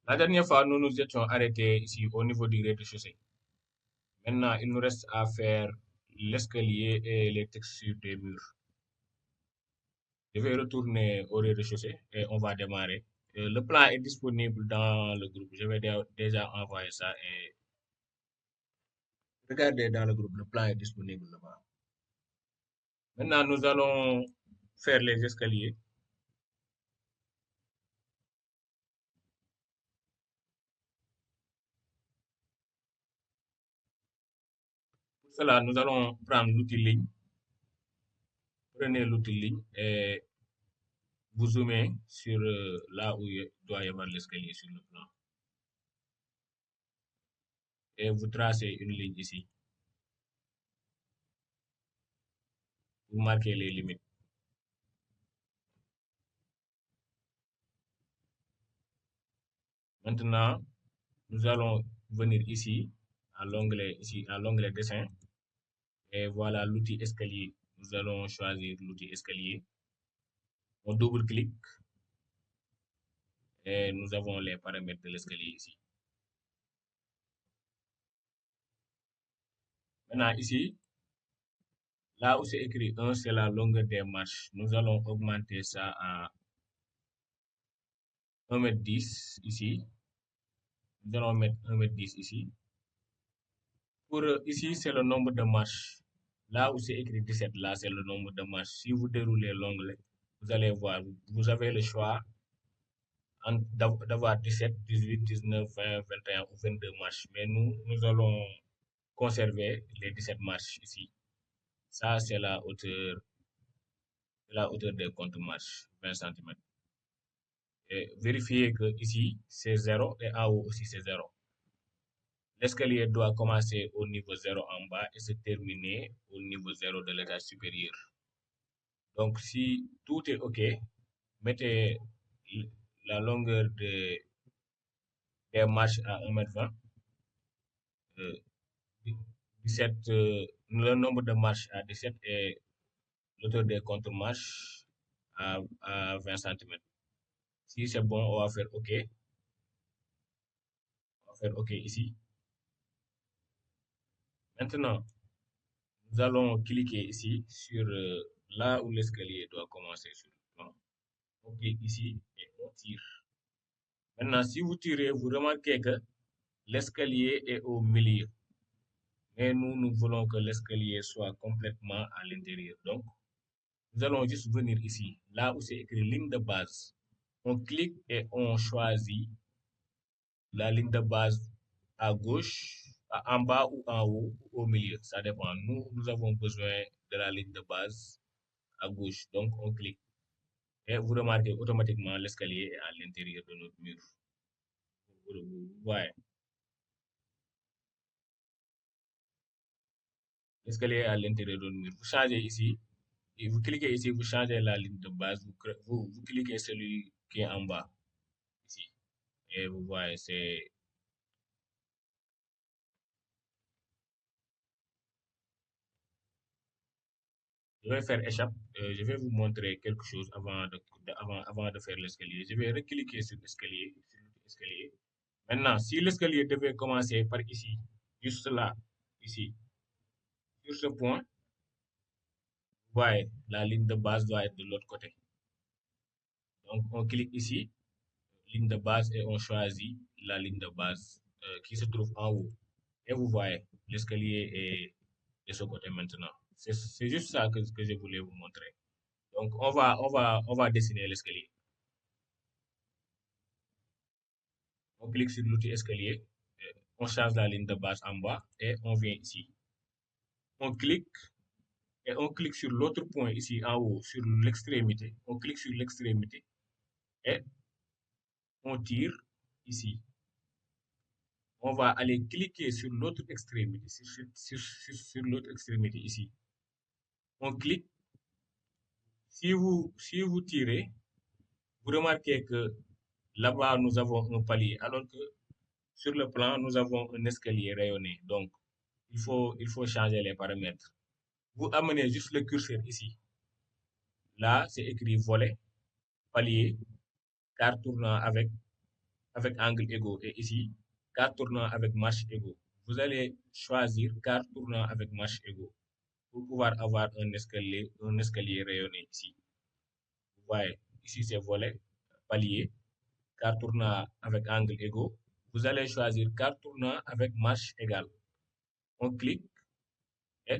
La dernière fois, nous nous étions arrêtés ici au niveau du rez-de-chaussée. Maintenant, il nous reste à faire l'escalier et les textures des murs. Je vais retourner au rez-de-chaussée et on va démarrer. Le plan est disponible dans le groupe. Je vais déjà envoyer ça et regardez dans le groupe. Le plan est disponible là-bas. Maintenant, nous allons faire les escaliers. Pour cela, nous allons prendre l'outil ligne. Prenez l'outil ligne et vous zoomez sur là où il doit y avoir l'escalier sur le plan. Et vous tracez une ligne ici. Vous marquez les limites. Maintenant, nous allons venir ici, à l'onglet dessin. Et voilà l'outil escalier. Nous allons choisir l'outil escalier. On double-clique et nous avons les paramètres de l'escalier ici. Maintenant, ici, là où c'est écrit 1, c'est la longueur des marches. Nous allons augmenter ça à 1,10 m ici. Nous allons mettre 1,10 m ici. Pour ici, c'est le nombre de marches. Là où c'est écrit 17, là, c'est le nombre de marches. Si vous déroulez l'onglet, vous allez voir, vous avez le choix d'avoir 17, 18, 19, 20, 21 ou 22 marches. Mais nous allons conserver les 17 marches ici. Ça, c'est la hauteur des comptes marches, 20 cm. Et vérifiez que ici, c'est 0 et en haut aussi, c'est 0. L'escalier doit commencer au niveau 0 en bas et se terminer au niveau 0 de l'étage supérieur. Donc, si tout est OK, mettez la longueur des marches à 1,20 m. 17, le nombre de marches à 17 et l'auteur des contre-marches à 20 cm. Si c'est bon, on va faire OK. On va faire OK ici. Maintenant, nous allons cliquer ici sur là où l'escalier doit commencer sur le plan. On clique ici et on tire. Maintenant, si vous tirez, vous remarquez que l'escalier est au milieu. Mais nous voulons que l'escalier soit complètement à l'intérieur. Donc, nous allons juste venir ici, là où c'est écrit ligne de base. On clique et on choisit la ligne de base à gauche, en bas ou en haut ou au milieu. Ça dépend. Nous avons besoin de la ligne de base à gauche. Donc, on clique. Et vous remarquez automatiquement l'escalier est à l'intérieur de notre mur. Vous voyez, l'escalier est à l'intérieur de notre mur. Vous changez ici, et vous cliquez ici, vous changez la ligne de base, vous cliquez celui qui est en bas, ici. Et vous voyez, c'est... Je vais faire échappe. Je vais vous montrer quelque chose avant de faire l'escalier. Je vais recliquer sur l'escalier, Maintenant, si l'escalier devait commencer par ici, juste là, ici, sur ce point, vous voyez, la ligne de base doit être de l'autre côté. Donc, on clique ici, ligne de base, et on choisit la ligne de base qui se trouve en haut. Et vous voyez, l'escalier est de ce côté maintenant. C'est juste ça que je voulais vous montrer. Donc, on va dessiner l'escalier. On clique sur l'outil escalier, on change la ligne de base en bas et on vient ici. On clique et on clique sur l'autre point ici en haut, sur l'extrémité. On clique sur l'extrémité et on tire ici. On va aller cliquer sur l'autre extrémité, sur l'autre extrémité ici. On clique. Si vous tirez, vous remarquez que là-bas, nous avons un palier, alors que sur le plan, nous avons un escalier rayonné. Donc, il faut changer les paramètres. Vous amenez juste le curseur ici. Là, c'est écrit volet, palier, carte tournant avec avec angle égaux et ici, quart tournant avec marche égaux. Vous allez choisir quart tournant avec marche égaux pour pouvoir avoir un escalier rayonné ici. Vous voyez, ici c'est volet, palier, quart tournant avec angle égaux. Vous allez choisir quart tournant avec marche égale. On clique et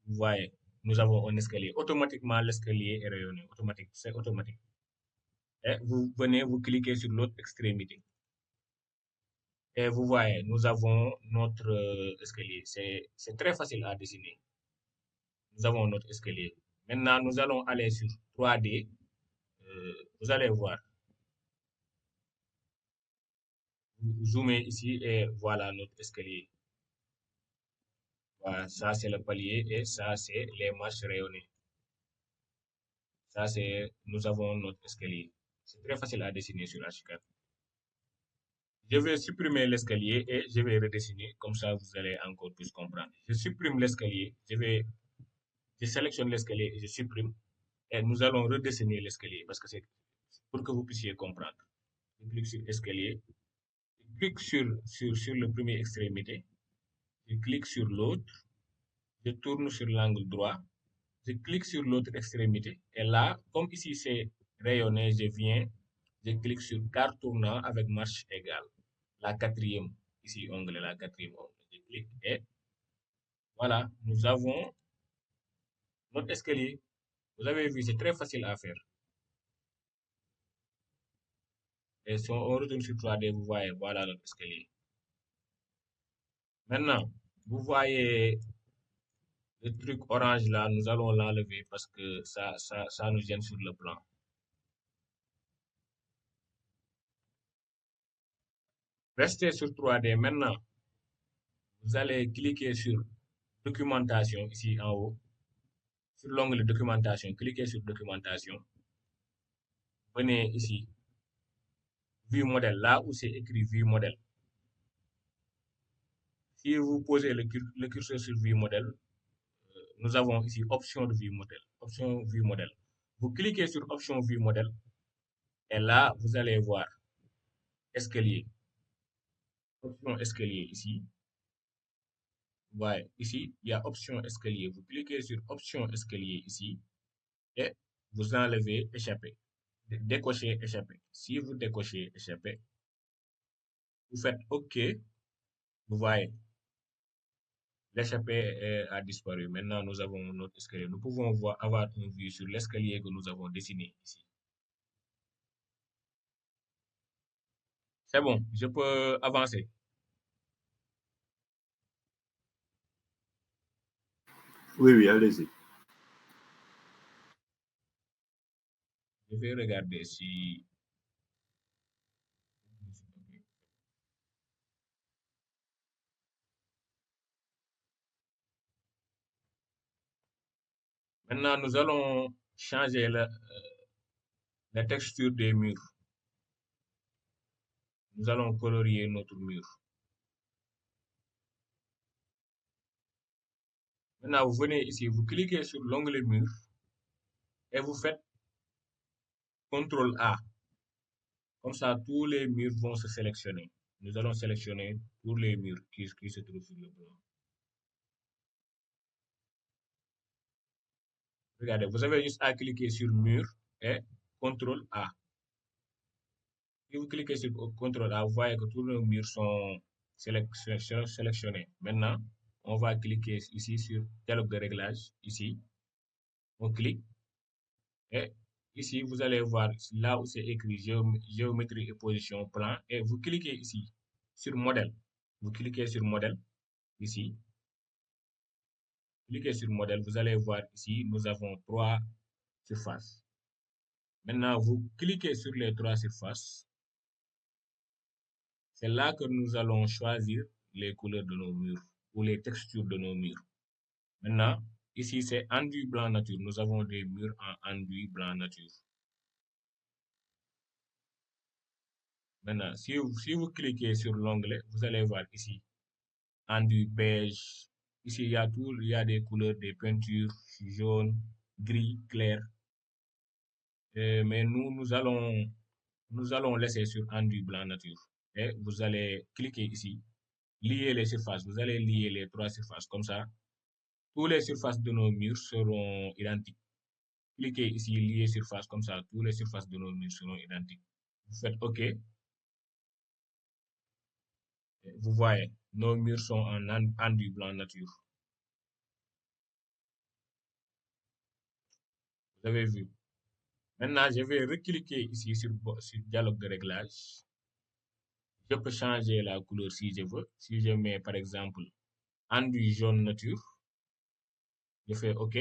vous voyez, nous avons un escalier. Automatiquement, l'escalier est rayonné. Automatique, c'est automatique. Et vous venez, vous cliquez sur l'autre extrémité. Et vous voyez, nous avons notre escalier. C'est très facile à dessiner. Nous avons notre escalier. Maintenant, nous allons aller sur 3D. Vous allez voir. Vous zoomez ici et voilà notre escalier. Voilà, ça c'est le palier et ça c'est les marches rayonnées. Ça c'est, nous avons notre escalier. C'est très facile à dessiner sur Archicad. Je vais supprimer l'escalier et je vais redessiner. Comme ça, vous allez encore plus comprendre. Je supprime l'escalier. Je sélectionne l'escalier et je supprime. Et nous allons redessiner l'escalier parce que c'est pour que vous puissiez comprendre. Je clique sur escalier. Je clique sur le premier extrémité. Je clique sur l'autre. Je tourne sur l'angle droit. Je clique sur l'autre extrémité. Et là, comme ici c'est rayonné, je clique sur quart tournant avec marche égale. La quatrième, ici, onglet, la quatrième onglet. Je clique et voilà, nous avons notre escalier. Vous avez vu, c'est très facile à faire. Et si on retourne sur 3D, vous voyez, voilà notre escalier. Maintenant, vous voyez le truc orange là, nous allons l'enlever parce que ça nous gêne sur le plan. Restez sur 3D. Maintenant, vous allez cliquer sur documentation ici en haut. Sur l'onglet documentation, cliquez sur documentation. Venez ici, vue modèle, là où c'est écrit vue modèle. Si vous posez le curseur sur vue modèle, nous avons ici option de vue modèle. Option vue modèle. Vous cliquez sur option vue modèle et là, vous allez voir escalier. Option escalier ici. Ouais, ici, il y a option escalier. Vous cliquez sur option escalier ici et vous enlevez échappé. Décochez échappé. Si vous décochez échappé, vous faites OK. Vous voyez, l'échappée a disparu. Maintenant, nous avons notre escalier. Nous pouvons avoir une vue sur l'escalier que nous avons dessiné ici. C'est bon, je peux avancer. Oui, oui, allez-y. Je vais regarder si... Maintenant, nous allons changer la texture des murs. Nous allons colorier notre mur. Maintenant, vous venez ici, vous cliquez sur l'onglet mur et vous faites CTRL A. Comme ça, tous les murs vont se sélectionner. Nous allons sélectionner tous les murs qui se trouvent sur le plan. Regardez, vous avez juste à cliquer sur mur et CTRL A. Si vous cliquez sur CTRL A, vous voyez que tous les murs sont sélectionnés. Maintenant, on va cliquer ici sur dialogue de réglage. Ici, on clique et ici, vous allez voir là où c'est écrit géométrie et position plan et vous cliquez ici sur modèle. Vous cliquez sur modèle ici. Cliquez sur modèle, vous allez voir ici, nous avons trois surfaces. Maintenant, vous cliquez sur les trois surfaces. C'est là que nous allons choisir les couleurs de nos murs ou les textures de nos murs. Maintenant, ici, c'est enduit blanc nature. Nous avons des murs en enduit blanc nature. Maintenant, si vous cliquez sur l'onglet, vous allez voir ici, enduit beige. Ici, il y a tout, il y a des couleurs, des peintures, jaune, gris, clair. Mais nous allons nous allons laisser sur enduit blanc nature. Et vous allez cliquer ici, lier les surfaces. Vous allez lier les 3 surfaces. Comme ça, toutes les surfaces de nos murs seront identiques. Cliquez ici, lier surface. Comme ça, toutes les surfaces de nos murs seront identiques. Vous faites OK. Vous voyez, nos murs sont en enduit blanc nature. Vous avez vu. Maintenant, je vais recliquer ici sur dialogue de réglage. Je peux changer la couleur si je veux. Si je mets par exemple enduit jaune nature, je fais OK.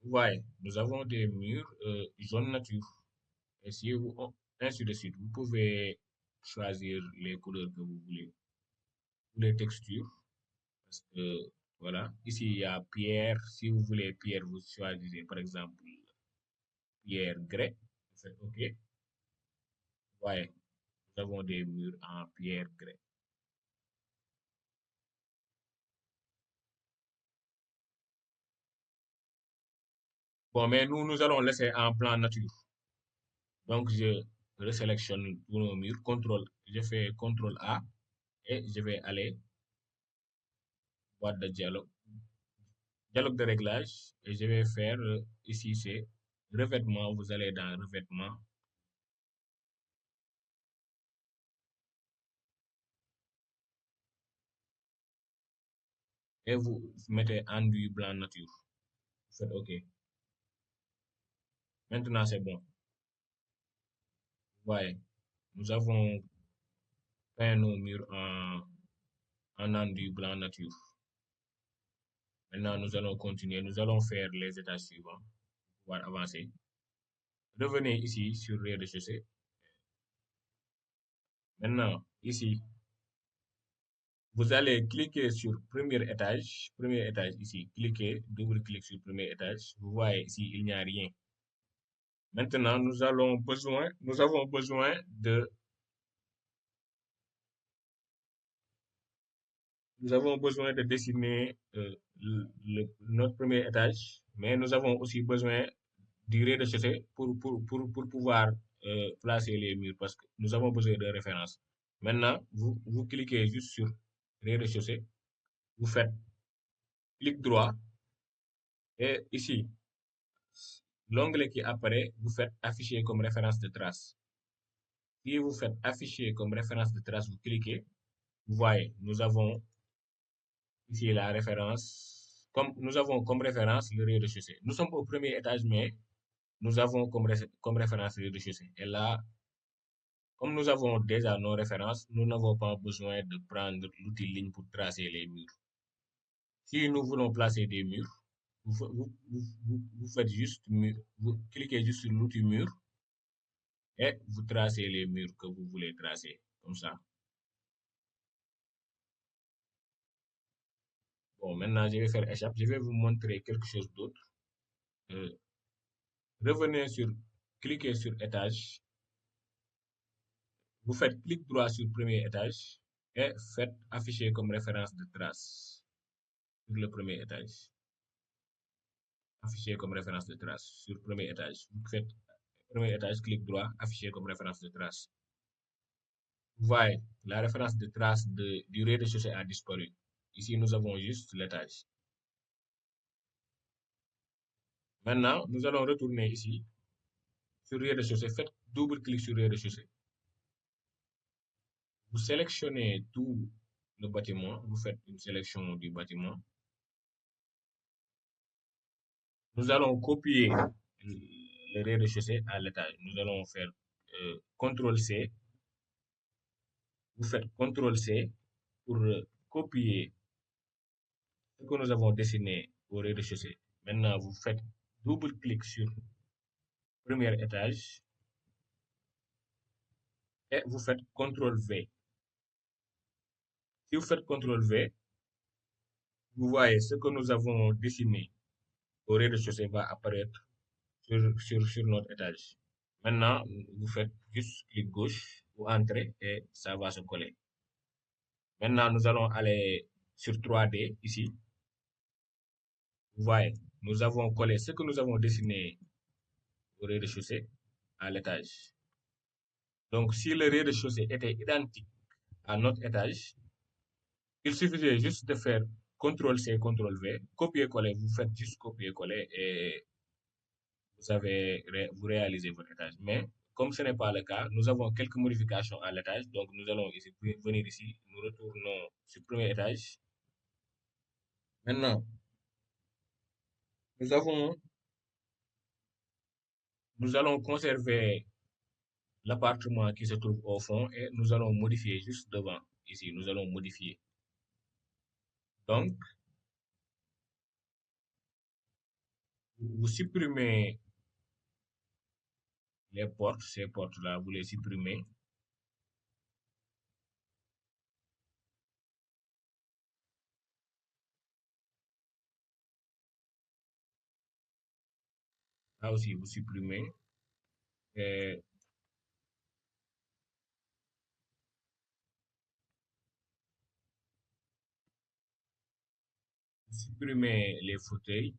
Vous voyez, nous avons des murs jaune nature. Et si vous, ainsi de suite, vous pouvez choisir les couleurs que vous voulez, ou les textures. Parce que, voilà, ici il y a pierre. Si vous voulez pierre, vous choisissez par exemple pierre grès. Vous faites OK. Vous voyez, nous avons des murs en pierre grès. Bon, mais nous allons laisser en plan nature. Donc, je resélectionne tous nos murs, je fais CTRL A et je vais aller boîte de dialogue de réglage et je vais faire ici c'est revêtement. Vous allez dans revêtement. Et vous mettez enduit blanc nature. Vous faites OK. Maintenant, c'est bon. Vous voyez, nous avons peint nos murs en enduit blanc nature. Maintenant, nous allons continuer. Nous allons faire les étages suivants pour pouvoir avancer. Revenez ici sur rez-de-chaussée. Maintenant, ici, vous allez cliquer sur premier étage ici, cliquez, double-clic sur premier étage. Vous voyez ici, il n'y a rien. Maintenant, nous avons besoin de dessiner notre premier étage, mais nous avons aussi besoin du rez-de-chaussée pour pouvoir placer les murs parce que nous avons besoin de références. Maintenant, vous cliquez juste sur rez-de-chaussée, vous faites clic droit et ici, l'onglet qui apparaît, vous faites afficher comme référence de trace. Si vous faites afficher comme référence de trace, vous cliquez, vous voyez, nous avons ici la référence, nous avons comme référence le rez-de-chaussée. Nous sommes au premier étage, mais nous avons comme référence le rez-de-chaussée. Et là, comme nous avons déjà nos références, nous n'avons pas besoin de prendre l'outil ligne pour tracer les murs. Si nous voulons placer des murs, vous faites juste vous cliquez juste sur l'outil mur et vous tracez les murs que vous voulez tracer, comme ça. Bon, maintenant, je vais faire échappe. Je vais vous montrer quelque chose d'autre. Revenez cliquez sur étage. Vous faites clic droit sur premier étage et faites afficher comme référence de trace sur le premier étage. Afficher comme référence de trace sur premier étage. Vous faites premier étage, clic droit, afficher comme référence de trace. Vous voyez, la référence de trace du rez-de-chaussée a disparu. Ici, nous avons juste l'étage. Maintenant, nous allons retourner ici sur rez-de-chaussée. Faites double-clic sur rez-de-chaussée. Vous sélectionnez tout le bâtiment. Vous faites une sélection du bâtiment. Nous allons copier le rez-de-chaussée à l'étage. Nous allons faire CTRL-C. Vous faites CTRL-C pour copier ce que nous avons dessiné au rez-de-chaussée. Maintenant, vous faites double-clic sur le premier étage et vous faites CTRL-V. Si vous faites CTRL-V, vous voyez ce que nous avons dessiné au rez-de-chaussée va apparaître sur notre étage. Maintenant, vous faites juste clic gauche ou entrer et ça va se coller. Maintenant, nous allons aller sur 3D ici. Vous voyez, nous avons collé ce que nous avons dessiné au rez-de-chaussée à l'étage. Donc, si le rez-de-chaussée était identique à notre étage, il suffisait juste de faire CTRL-C, CTRL-V, copier-coller, vous faites juste copier-coller et vous réalisez votre étage. Mais comme ce n'est pas le cas, nous avons quelques modifications à l'étage. Donc, nous allons venir ici, nous retournons sur le premier étage. Maintenant, nous allons conserver l'appartement qui se trouve au fond et nous allons modifier juste devant. Ici, nous allons modifier. Donc, vous supprimez les portes, ces portes-là, vous les supprimez. Là aussi, vous supprimez. Et vous supprimez les fauteuils.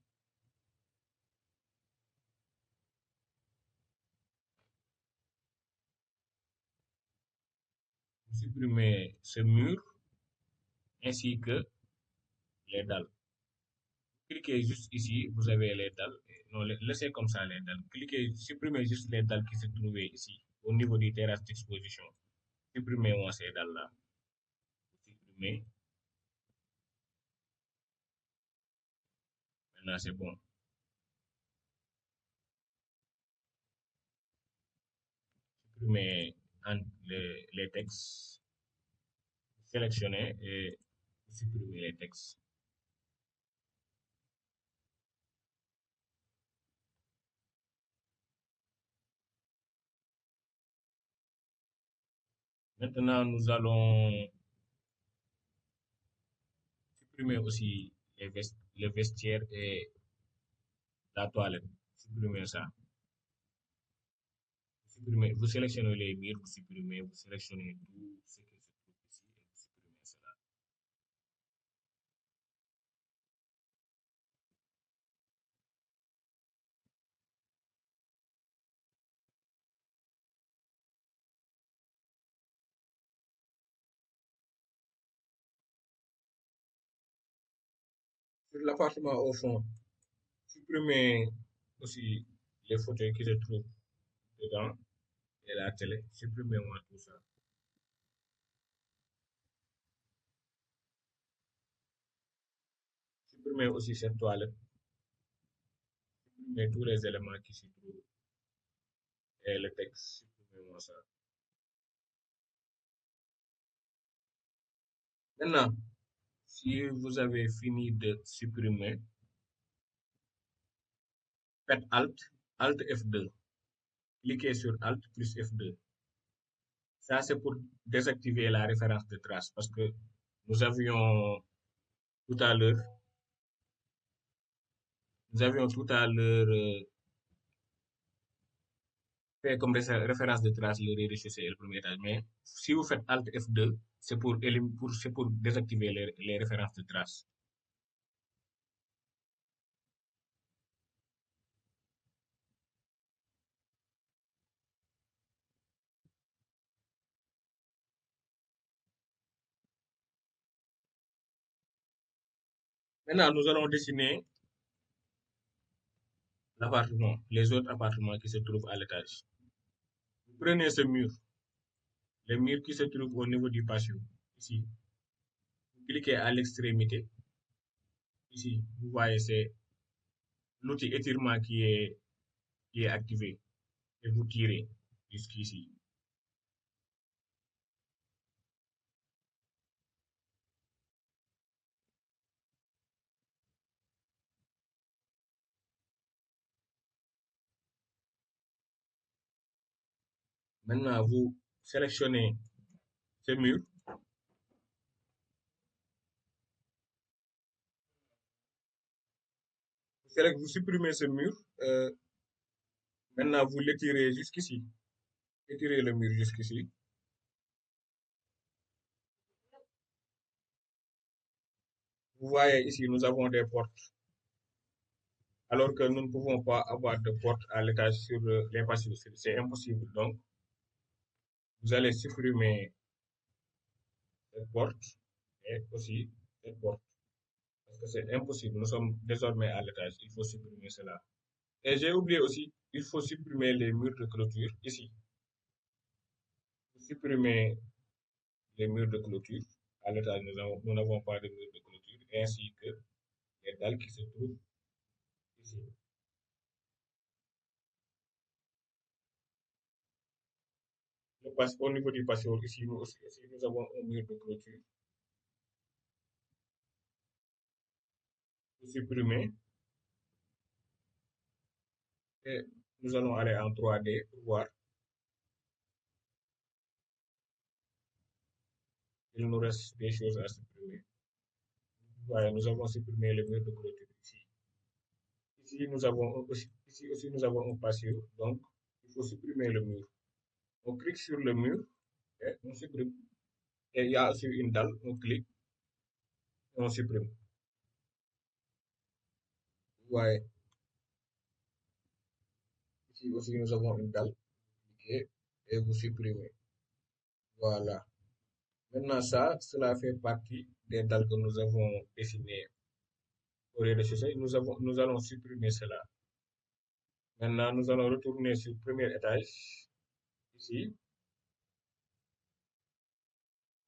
Vous supprimez ce mur ainsi que les dalles. Cliquez juste ici, vous avez les dalles. Non, laissez comme ça les dalles. Cliquez, supprimez juste les dalles qui se trouvaient ici, au niveau du terrasse d'exposition. Supprimez-moi ces dalles-là. Supprimez. Maintenant, c'est bon. Supprimez les textes. Sélectionnez et supprimez les textes. Maintenant, nous allons supprimer aussi les vestiaires et la toilette. Supprimez ça. Vous sélectionnez les murs, vous supprimez, vous sélectionnez tout ce qui se trouve ici et vous supprimez cela. Sur l'appartement au fond, supprimez aussi les fauteuils qui se trouvent dedans et la télé. Supprimez-moi tout ça. Supprimez aussi cette toilette. Supprimez tous les éléments qui s'y trouvent et le texte. Supprimez-moi ça. Maintenant, si vous avez fini de supprimer, faites Alt F2. Cliquez sur Alt plus F2. Ça, c'est pour désactiver la référence de trace parce que nous avions tout à l'heure, fait comme référence de trace le rez-de-chaussée et le premier étage. Mais si vous faites Alt F2, c'est pour désactiver les références de trace. Maintenant, nous allons dessiner l'appartement, les autres appartements qui se trouvent à l'étage. Vous prenez ce mur, le mur qui se trouve au niveau du patio, ici. Vous cliquez à l'extrémité. Ici, vous voyez, c'est l'outil étirement qui est activé. Et vous tirez jusqu'ici. Maintenant, vous sélectionnez ce mur. Vous supprimez ce mur. Maintenant, vous l'étirez jusqu'ici. Étirez le mur jusqu'ici. Vous voyez ici, nous avons des portes. Alors que nous ne pouvons pas avoir de porte à l'étage sur les passives. C'est impossible. Donc, vous allez supprimer cette porte et aussi cette porte. Parce que c'est impossible. Nous sommes désormais à l'étage. Il faut supprimer cela. Et j'ai oublié aussi, il faut supprimer les murs de clôture ici. Supprimer les murs de clôture. À l'étage, nous n'avons pas de murs de clôture, ainsi que les dalles qui se trouvent ici. Au niveau du patio, ici, nous avons un mur de clôture. Pour supprimer. Et nous allons aller en 3D pour voir. Il nous reste des choses à supprimer. Voilà, nous avons supprimé le mur de clôture ici. Ici, ici aussi, nous avons un patio. Donc, il faut supprimer le mur. On clique sur le mur et on supprime. Et il y a aussi une dalle. On clique et on supprime. Ouais. Ici aussi, nous avons une dalle. Cliquez et vous supprimez. Voilà. Maintenant, cela fait partie des dalles que nous avons dessinées au rez-de-chaussée. Nous allons supprimer cela. Maintenant, nous allons retourner sur le premier étage. Ici,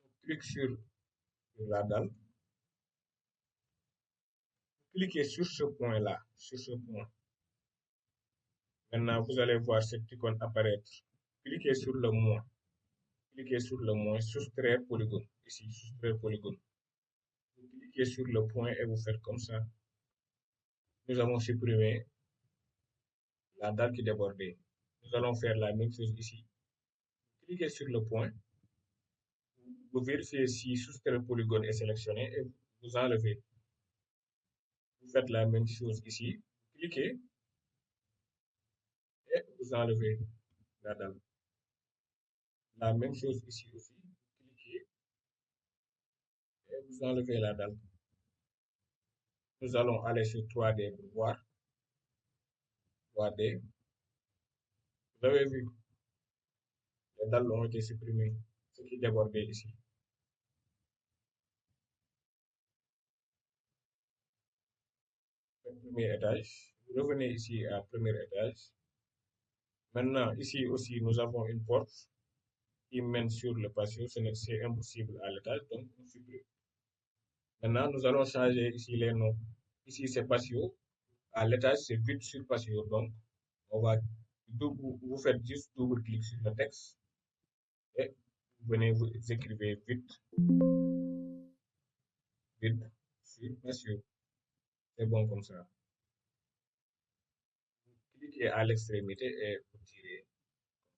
on clique sur la dalle. Cliquez sur ce point-là, sur ce point. Maintenant, vous allez voir cette icône apparaître. Cliquez sur le moins. Cliquez sur le moins, soustraire polygone. Ici, soustraire polygone. Vous cliquez sur le point et vous faites comme ça. Nous avons supprimé la dalle qui débordait. Nous allons faire la même chose ici. Cliquez sur le point. Vous vérifiez si soustraire polygone est sélectionné et vous enlevez. Vous faites la même chose ici. Cliquez et vous enlevez la dalle. La même chose ici aussi. Cliquez et vous enlevez la dalle. Nous allons aller sur 3D pour voir. 3D. Vous avez vu, les dalles ont été supprimées. Ce qui débordait ici. Le premier étage. Vous revenez ici à premier étage. Maintenant, ici aussi, nous avons une porte qui mène sur le patio. C'est impossible à l'étage, donc on supprime. Maintenant, nous allons changer ici les noms. Ici, c'est patio. À l'étage, c'est vide sur patio. Donc, on va vous faites juste double-clic sur le texte et vous venez, vous écrivez vide sur patio. C'est bon comme ça. Vous cliquez à l'extrémité et vous tirez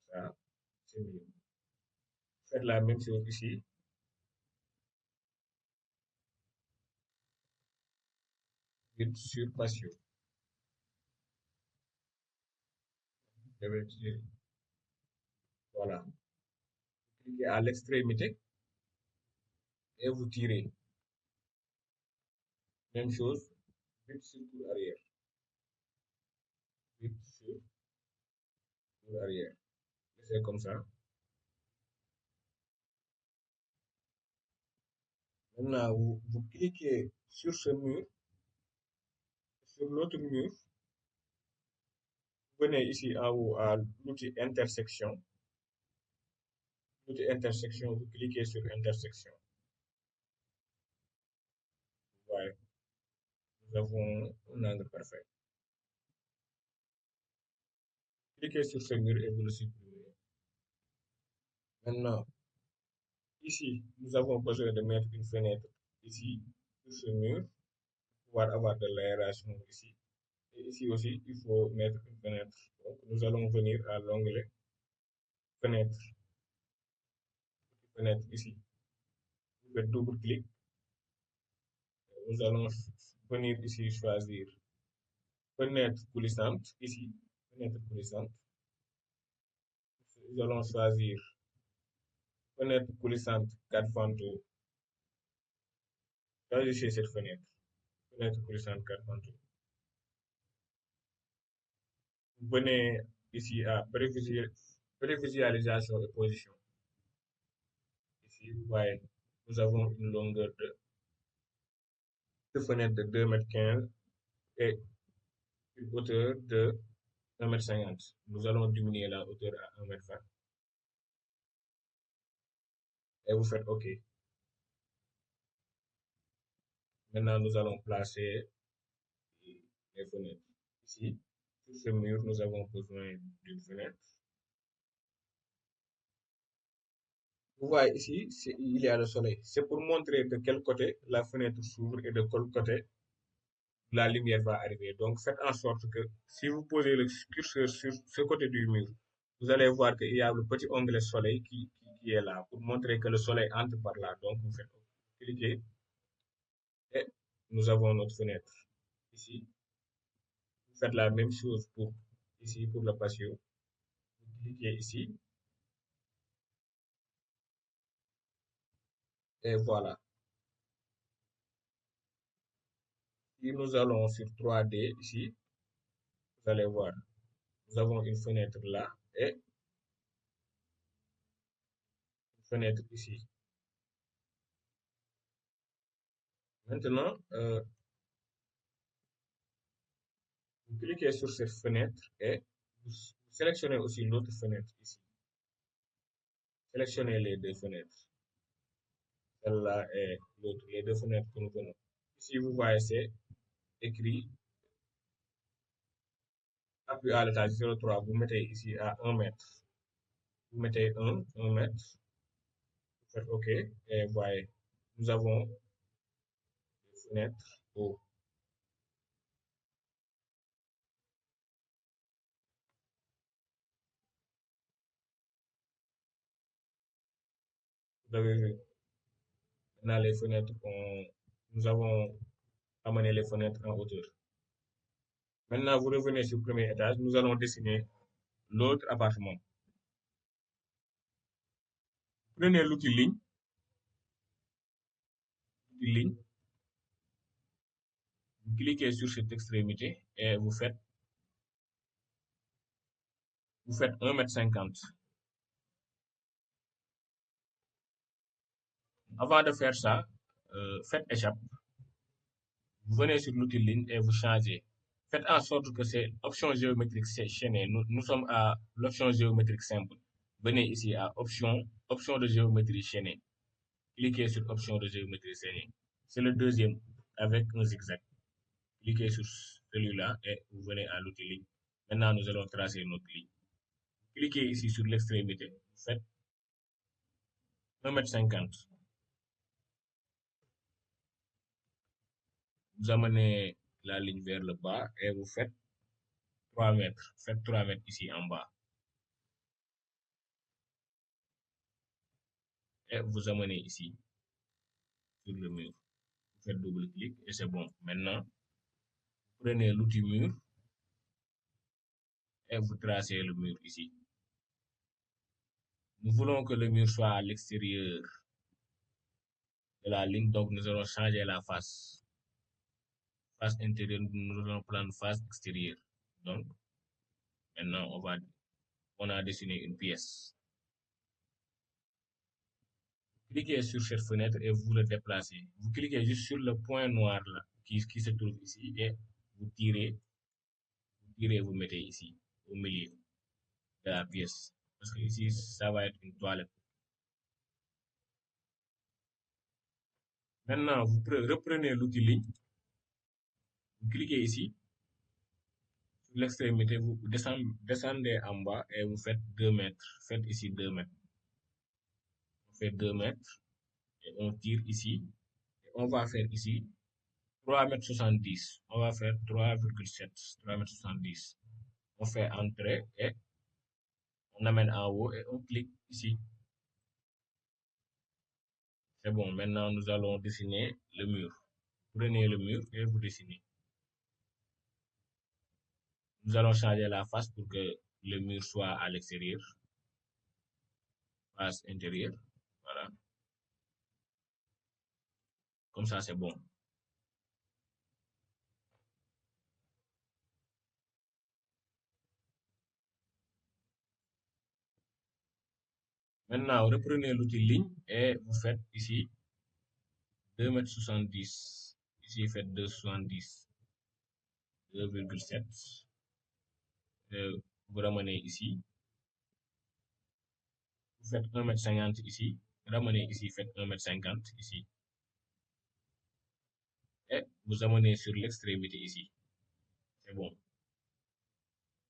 comme ça. C'est mieux. Faites la même chose ici. Vide sur patio. Je vais tirer. Voilà. Vous cliquez à l'extrémité et vous tirez. Même chose, vide sur tour arrière. Vide sur tour arrière. C'est comme ça. Maintenant, vous cliquez sur ce mur, sur l'autre mur. Vous venez ici en haut à l'outil intersection. L'outil intersection, vous cliquez sur intersection. Voilà. Nous avons un angle parfait. Cliquez sur ce mur et vous le supprimez. Maintenant, ici, nous avons besoin de mettre une fenêtre ici, sur ce mur, pour pouvoir avoir de l'aération ici. Et ici aussi, il faut mettre une fenêtre. Donc, nous allons venir à l'onglet fenêtre. Fenêtre ici. Vous faites double-clic. Nous allons venir ici choisir fenêtre coulissante. Ici, fenêtre coulissante. Nous allons choisir fenêtre coulissante 4 fantômes. Choisissez cette fenêtre. Fenêtre coulissante 4 fantômes. Vous venez ici à prévisualisation et position. Ici, vous voyez, nous avons une longueur de fenêtre de 2,15 m et une hauteur de 1,50 m. Nous allons diminuer la hauteur à 1,20 m et vous faites OK. Maintenant, nous allons placer les fenêtres. Ici, sur ce mur, nous avons besoin d'une fenêtre. Vous voyez ici, il y a le soleil. C'est pour montrer de quel côté la fenêtre s'ouvre et de quel côté la lumière va arriver. Donc, faites en sorte que si vous posez le curseur sur ce côté du mur, vous allez voir qu'il y a le petit onglet soleil qui est là pour montrer que le soleil entre par là. Donc, vous faites cliquer et nous avons notre fenêtre ici. Vous faites la même chose pour ici, pour le patio. Vous cliquez ici et voilà. Si nous allons sur 3D ici, vous allez voir, nous avons une fenêtre là et une fenêtre ici. Maintenant, vous cliquez sur cette fenêtre et vous sélectionnez aussi l'autre fenêtre ici. Sélectionnez les deux fenêtres. Celle-là et l'autre, les deux fenêtres que nous venons. Ici, vous voyez, c'est écrit appui à l'étage 03. Vous mettez ici à 1 mètre. Vous mettez 1 mètre. Vous faites OK. Et voyez, nous avons des fenêtres haut. Vous avez vu. Maintenant, les fenêtres, nous avons amené les fenêtres en hauteur. Maintenant, vous revenez sur le premier étage. Nous allons dessiner l'autre appartement. Prenez l'outil ligne. Vous cliquez sur cette extrémité et vous faites 1,50 m. Avant de faire ça, faites échappe. Vous venez sur l'outil ligne et vous changez. Faites en sorte que c'est option géométrique chaînée. Nous sommes à l'option géométrique simple. Venez ici à option de géométrie chaînée. Cliquez sur option de géométrie chaînée. C'est le deuxième avec un zigzag. Cliquez sur celui-là et vous venez à l'outil ligne. Maintenant, nous allons tracer notre ligne. Cliquez ici sur l'extrémité. Vous faites 1,50 m. Vous amenez la ligne vers le bas et vous faites 3 mètres. Faites 3 mètres ici en bas. Et vous amenez ici sur le mur. Vous faites double clic et c'est bon. Maintenant, prenez l'outil mur et vous tracez le mur ici. Nous voulons que le mur soit à l'extérieur de la ligne, donc nous allons changer la face. Face intérieure, nous allons prendre face extérieure. Donc, maintenant, on a dessiné une pièce. Cliquez sur cette fenêtre et vous le déplacez. Vous cliquez juste sur le point noir là, qui se trouve ici et vous tirez, vous mettez ici, au milieu de la pièce. Parce que ici, ça va être une toilette. Maintenant, vous reprenez l'outil ligne, vous cliquez ici, sur l'extrémité, vous descendez en bas et vous faites 2 mètres. Faites ici 2 mètres. On fait 2 mètres et on tire ici. Et on va faire ici 3,70 m. On va faire 3,7, 3,70 m. On fait entrer et on amène en haut et on clique ici. C'est bon, maintenant nous allons dessiner le mur. Prenez le mur et vous dessinez. Nous allons changer la face pour que le mur soit à l'extérieur. Face intérieure. Voilà. Comme ça, c'est bon. Maintenant, reprenez l'outil ligne et vous faites ici 2,70 m. Ici, faites 2,70, 2,7. Vous ramenez ici. Vous faites 1,50 m ici. Ramenez ici, faites 1,50 m ici. Et vous amenez sur l'extrémité ici. C'est bon.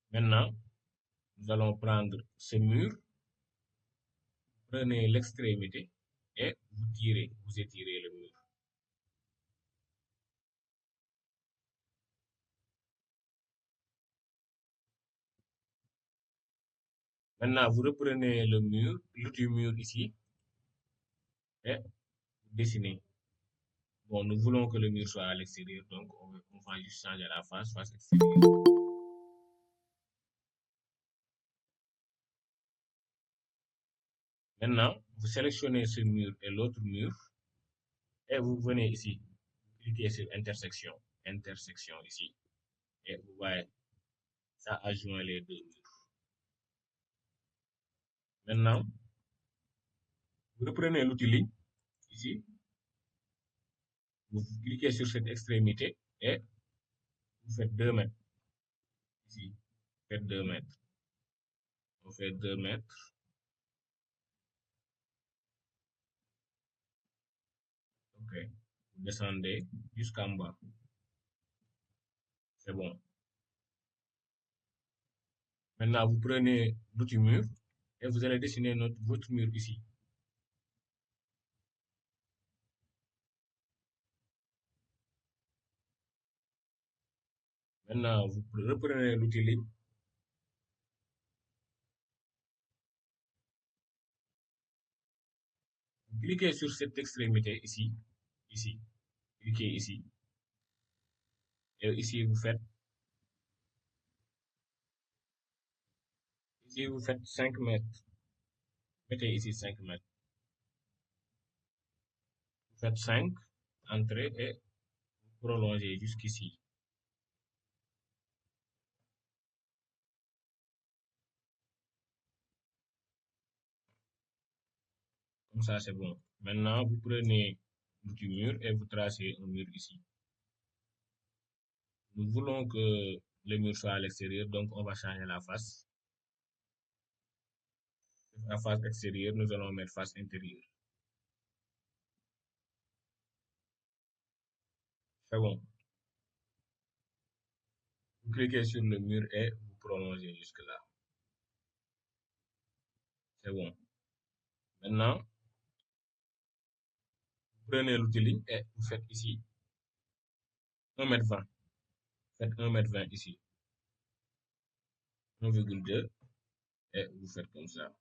Maintenant, nous allons prendre ce mur. Prenez l'extrémité et vous tirez, vous étirez le mur. Maintenant, vous reprenez le mur, l'outil mur ici, et vous dessinez. Bon, nous voulons que le mur soit à l'extérieur, donc on va juste changer la face extérieure. Maintenant, vous sélectionnez ce mur et l'autre mur, et vous venez ici, vous cliquez sur intersection ici, et vous voyez, ça a joint les deux murs. Maintenant, vous reprenez l'outil ligne, ici, vous cliquez sur cette extrémité, et vous faites 2 mètres, ici, vous faites 2 mètres. On fait 2 mètres. Ok. Vous descendez jusqu'en bas. C'est bon. Maintenant, vous prenez l'outil mur et vous allez dessiner votre mur ici. Maintenant, vous reprenez l'outil ligne. Vous cliquez sur cette extrémité ici. Ici. Cliquez ici. Et ici, vous faites 5 mètres. Mettez ici 5 mètres. Vous faites 5, entrez et vous prolongez jusqu'ici. Comme ça, c'est bon. Maintenant, vous prenez l'outil mur et vous tracez un mur ici. Nous voulons que le mur soit à l'extérieur, donc on va changer la face. La face extérieure, nous allons mettre face intérieure. C'est bon. Vous cliquez sur le mur et vous prolongez jusque-là. C'est bon. Maintenant, vous prenez l'outil ligne et vous faites ici 1,20 m. Faites 1,20 m ici. 1,2 et vous faites comme ça.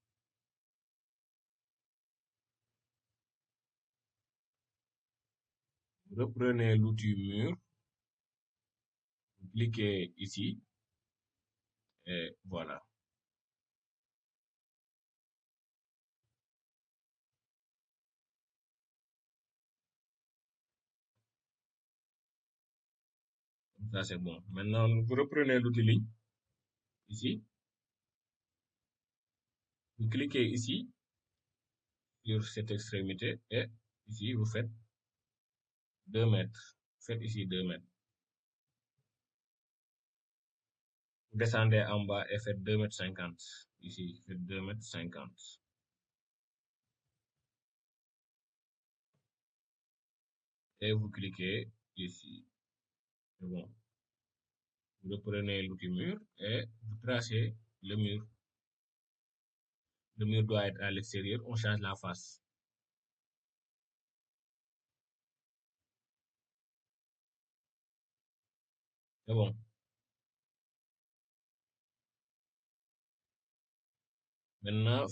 Vous reprenez l'outil mur, vous cliquez ici et voilà. Comme ça, c'est bon. Maintenant, vous reprenez l'outil ligne ici. Vous cliquez ici sur cette extrémité et ici, vous faites 2 mètres. Faites ici 2 mètres. Vous descendez en bas et faites 2,50 m. Ici, faites 2,50 m. Et vous cliquez ici. C'est bon. Vous reprenez l'outil mur et vous tracez le mur. Le mur doit être à l'extérieur. On change la face. C'est bon. Maintenant,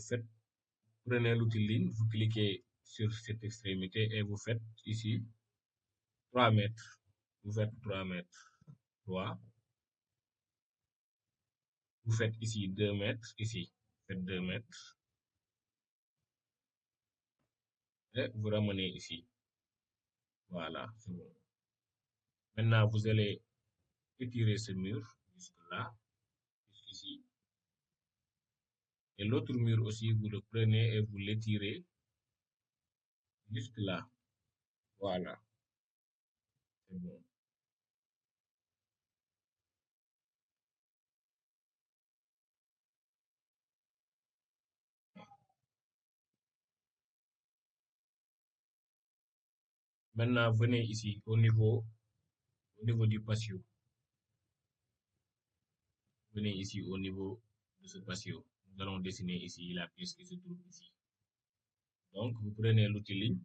prenez l'outil ligne, vous cliquez sur cette extrémité et vous faites ici 3 mètres. Vous faites 3 mètres. 3. Vous faites ici 2 mètres. Ici, faites 2 mètres. Et vous ramenez ici. Voilà, c'est bon. Maintenant, vous allez étirer ce mur jusque là, jusqu'ici. Et l'autre mur aussi, vous le prenez et vous l'étirez jusque là. Voilà, c'est bon. Maintenant, venez ici au niveau du patio. Venez ici au niveau de ce patio. Nous allons dessiner ici la pièce qui se trouve ici. Donc, vous prenez l'outil ligne,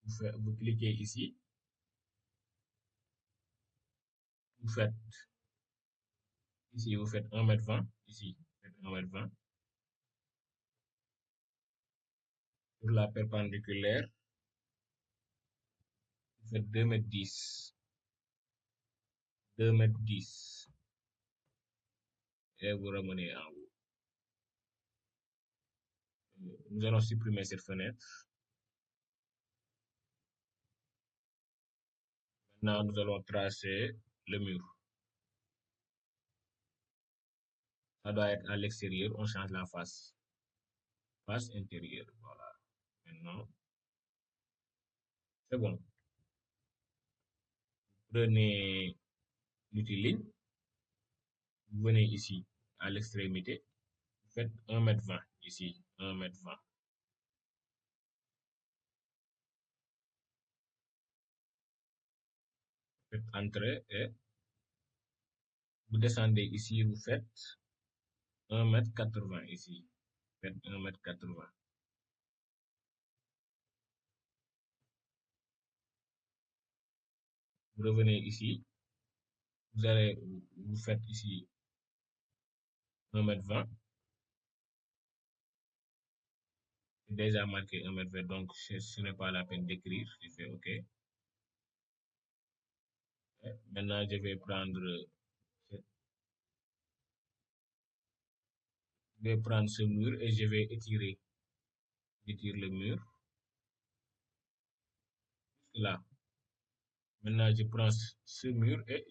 vous cliquez ici, vous faites ici, vous faites 1,20 m, ici, vous faites 1,20 m. Sur la perpendiculaire, vous faites 2,10 m. 2,10 m. Et vous ramenez en haut. Nous allons supprimer cette fenêtre. Maintenant, nous allons tracer le mur. Ça doit être à l'extérieur. On change la face. Face intérieure. Voilà. Maintenant, c'est bon. Prenez l'outil ligne. Vous venez ici à l'extrémité. Vous faites 1,20 m ici. 1,20 m. Faites entrer et vous descendez ici. Vous faites 1,80 m ici. Faites 1,80 m. Vous revenez ici. Vous faites ici 1,20 m. C'est déjà marqué 1,20 m, donc ce n'est pas la peine d'écrire. Je fais OK. Et maintenant, je vais prendre ce mur et je vais étirer. J'étire le mur. Là. Maintenant, je prends ce mur et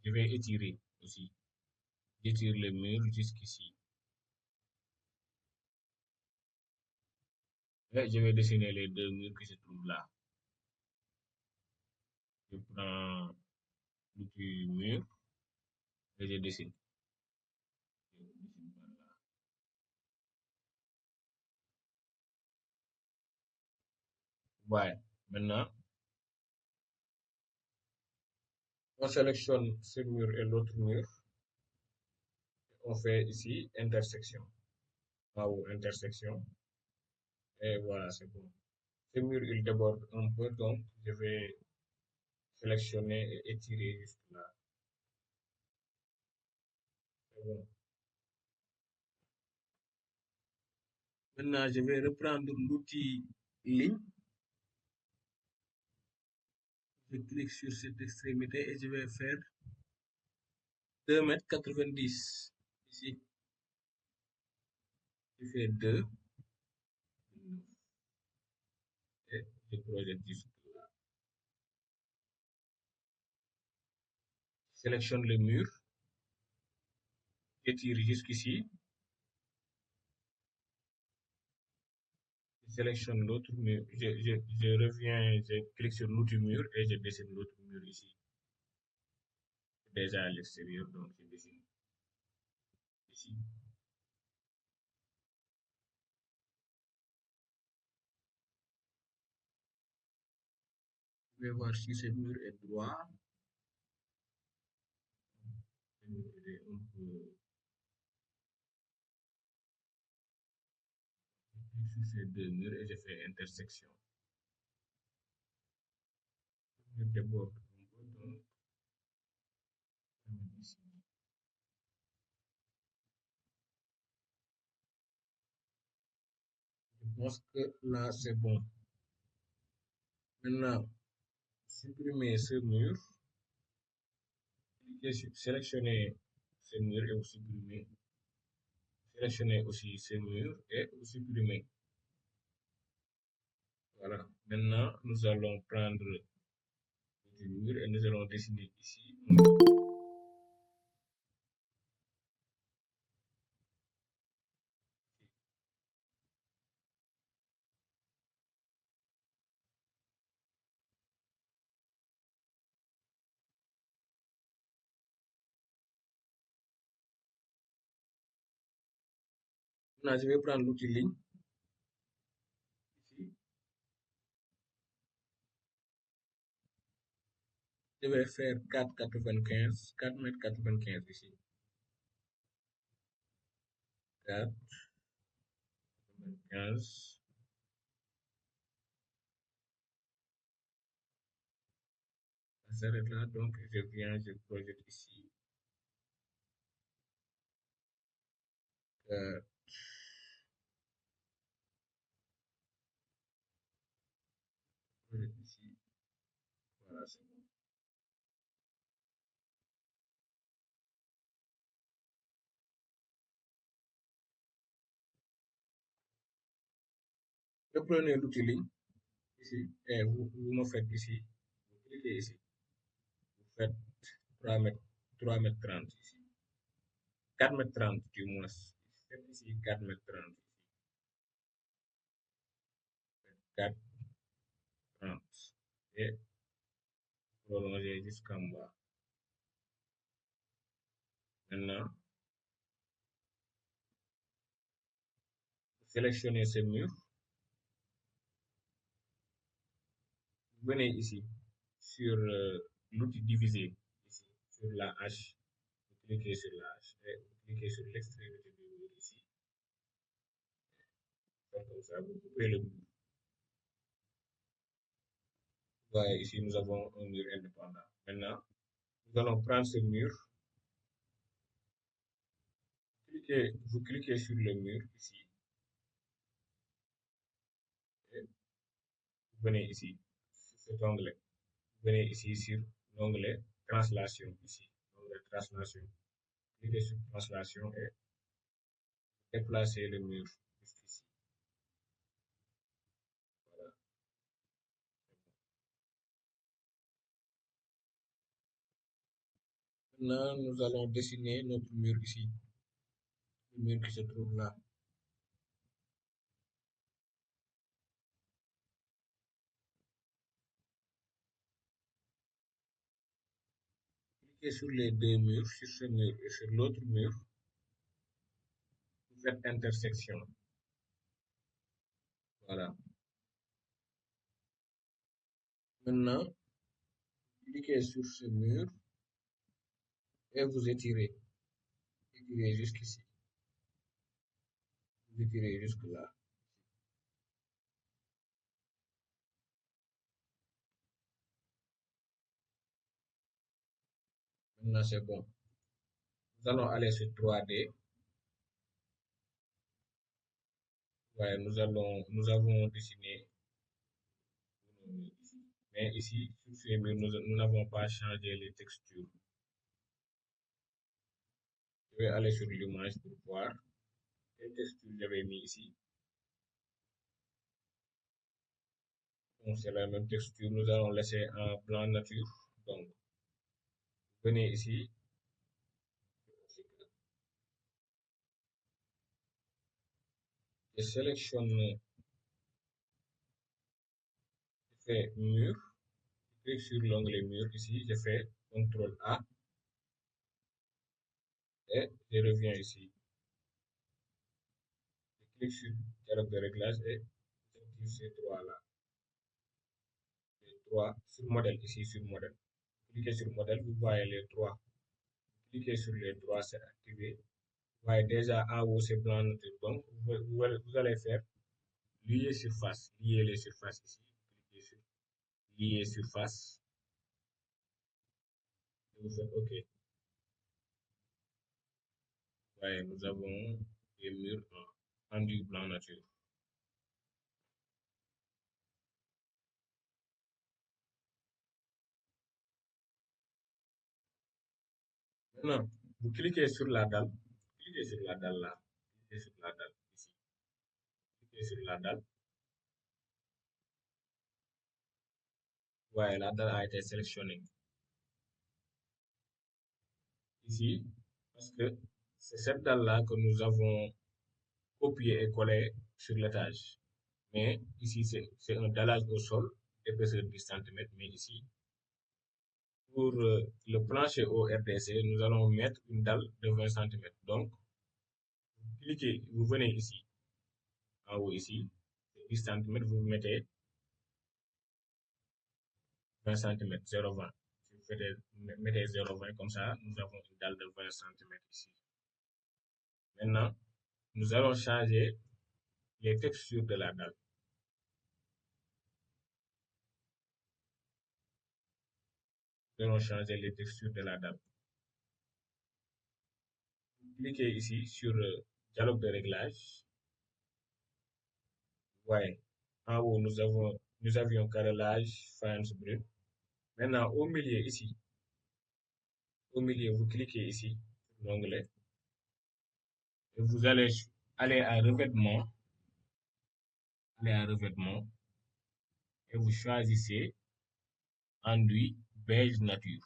je vais étirer aussi. J'étire le mur jusqu'ici. Et je vais dessiner les deux murs qui se trouvent là. Je prends l'outil mur et je dessine. Voilà. Maintenant, on sélectionne ce mur et l'autre mur. On fait ici intersection. En haut, intersection. Et voilà, c'est bon. Ce mur, il déborde un peu, donc je vais sélectionner et étirer juste là. C'est bon. Maintenant, je vais reprendre l'outil ligne. Je clique sur cette extrémité et je vais faire 2,90 m ici. Je fais 2 et je projette jusque là. Je sélectionne le mur, j'étire jusqu'ici. Je sélectionne l'autre mur, je reviens, je clique sur l'outil mur et je dessine l'autre mur ici. C'est déjà à l'extérieur, donc je dessine ici. Je vais voir si ce mur est droit. Je vais un peu sur ces deux murs et je fais intersection. Je déborde un peu, donc ici. Je pense que là c'est bon. Maintenant, supprimer ce mur, sélectionner ce mur et vous supprimez. Sélectionnez aussi ce mur et vous supprimez. Voilà. Maintenant, nous allons prendre le mur et nous allons dessiner ici. Maintenant, je vais prendre l'outil ligne. Ici, je vais faire 4,95, 4,95 m ici. 4,95. Ça s'arrête là, donc je viens, je projette ici. 4, projette ici. Voilà, c'est bon. Reprenez l'outil ligne ici et vous me faites ici. Vous cliquez ici. Vous faites 3 mètres 30 ici. 4 mètres 30 du moins. Faites ici 4 mètres 30. 4, 30. Et prolonger jusqu'en bas. Maintenant, sélectionnez ce mur. Venez ici sur l'outil diviser, ici, sur la hache. Vous cliquez sur la hache et vous cliquez sur l'extrémité du mur ici. Comme ça, vous coupez le mur. Vous voyez ici, nous avons un mur indépendant. Maintenant, nous allons prendre ce mur. Vous cliquez sur le mur ici. Et vous venez ici, sur cet onglet. Vous venez ici sur l'onglet translation, ici, l'onglet translation. Cliquez sur translation et déplacez le mur juste ici. Voilà. Maintenant, nous allons dessiner notre mur ici. Le mur qui se trouve là. Cliquez sur les deux murs, sur ce mur et sur l'autre mur. Vous faites intersection. Voilà. Maintenant, cliquez sur ce mur et vous étirez. Étirez jusqu'ici. Vous étirez jusque là. Maintenant, c'est bon. Nous allons aller sur 3D. Ouais, nous avons dessiné. Mais ici, sur ces murs, nous n'avons pas changé les textures. Je vais aller sur l'image pour voir les textures que j'avais mis ici. Donc, c'est la même texture. Nous allons laisser en blanc nature. Donc, venez ici. Je sélectionne, je fais mur. Je clique sur l'onglet mur ici. Je fais CTRL A. Et je reviens ici. Je clique sur dialogue de réglage et j'active ces trois-là. Les trois sur modèle, ici sur modèle. Cliquez sur modèle, vous voyez les trois. Cliquez sur les trois, c'est activé. Vous voyez déjà en haut, c'est blanc nature. Donc, vous allez faire lier surface. Lier les surfaces ici. Cliquez sur lier surface. Et vous faites OK. Vous voyez, nous avons des murs en du blanc nature. Maintenant, vous cliquez sur la dalle. Cliquez sur la dalle là. Cliquez sur la dalle ici. Cliquez sur la dalle. Ouais, la dalle a été sélectionnée ici parce que c'est cette dalle-là que nous avons copié et collé sur l'étage. Mais ici, c'est un dallage au sol d'épaisseur de 10 cm. Mais ici, pour le plancher au RDC, nous allons mettre une dalle de 20 cm. Donc, cliquez, vous venez ici, en haut ici, 10 cm, vous mettez 20 cm, 0,20. Si vous mettez 0,20 comme ça, nous avons une dalle de 20 cm ici. Maintenant, nous allons changer les textures de la dalle. Nous allons changer les textures de la dalle. Cliquez ici sur dialogue de réglage. Voyez, en haut, nous avions carrelage, faïence brune. Maintenant, au milieu ici, au milieu, vous cliquez ici, sur l'onglet, et vous allez aller à revêtement, et vous choisissez enduit beige nature.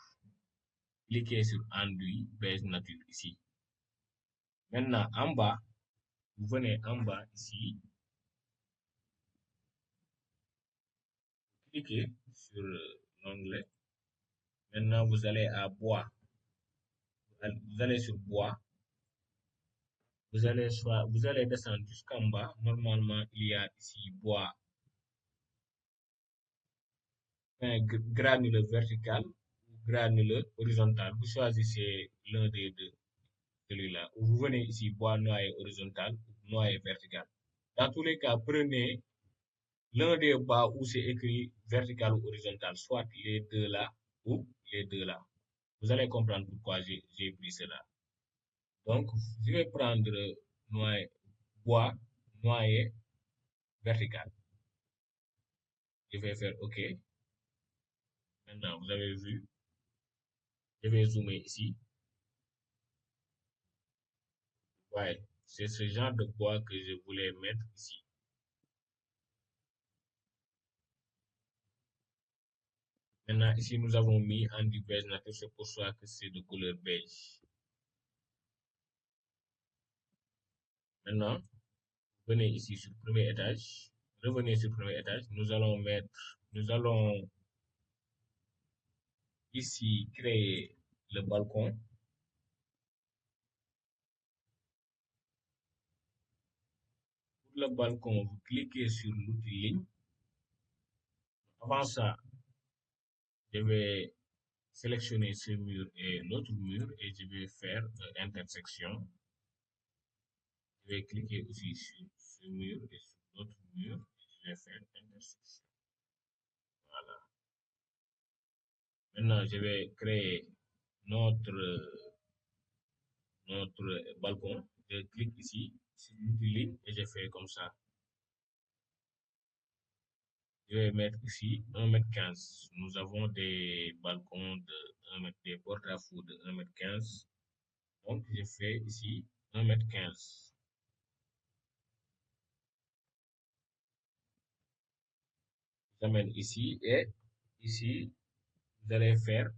Cliquez sur enduit beige nature ici. Maintenant, en bas, vous venez en bas ici, cliquez sur l'onglet. Maintenant, vous allez à bois. Vous allez sur bois. Vous allez descendre jusqu'en bas. Normalement, il y a ici bois granuleux vertical ou granuleux horizontal. Vous choisissez l'un des deux, celui-là. Vous venez ici bois noyer horizontal ou noyer vertical. Dans tous les cas, prenez l'un des bas où c'est écrit vertical ou horizontal, soit les deux là ou les deux là. Vous allez comprendre pourquoi j'ai pris cela. Donc, je vais prendre bois noyer vertical. Je vais faire OK. Maintenant, vous avez vu. Je vais zoomer ici. Ouais, c'est ce genre de bois que je voulais mettre ici. Maintenant, ici, nous avons mis en du beige nature, c'est pour ça que c'est de couleur beige. Maintenant, venez ici sur le premier étage. Revenez sur le premier étage. Nous allons ici créer le balcon. Pour le balcon, vous cliquez sur l'outil ligne. Avant ça, je vais sélectionner ce mur et l'autre mur et je vais faire intersection. Je vais cliquer aussi sur ce mur et sur l'autre mur et je vais faire intersection. Voilà. Maintenant, je vais créer notre balcon. Je clique ici sur l'outil ligne et je fais comme ça. Je vais mettre ici 1,15 m. Nous avons des balcons de 1 m, des porte-à-faux de 1,15 m. Donc, je fais ici 1,15 m. J'amène ici et ici, vous allez faire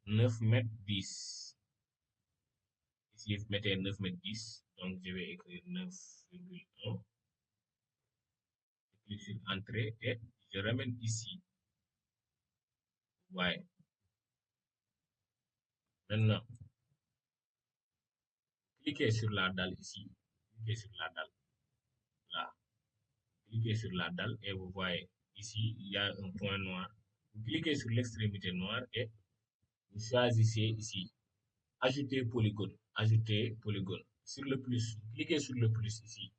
9,10 m. Ici, vous mettez 9,10 m. Donc, je vais écrire 9,1. Je clique sur Entrée et je ramène ici. Ouais. Maintenant, cliquez sur la dalle ici. Cliquez sur la dalle. Là. Cliquez sur la dalle et vous voyez ici, il y a un point noir. Vous cliquez sur l'extrémité noire et vous choisissez ici. Ajouter polygone. Ajouter polygone. Sur le plus. Cliquez sur le plus ici.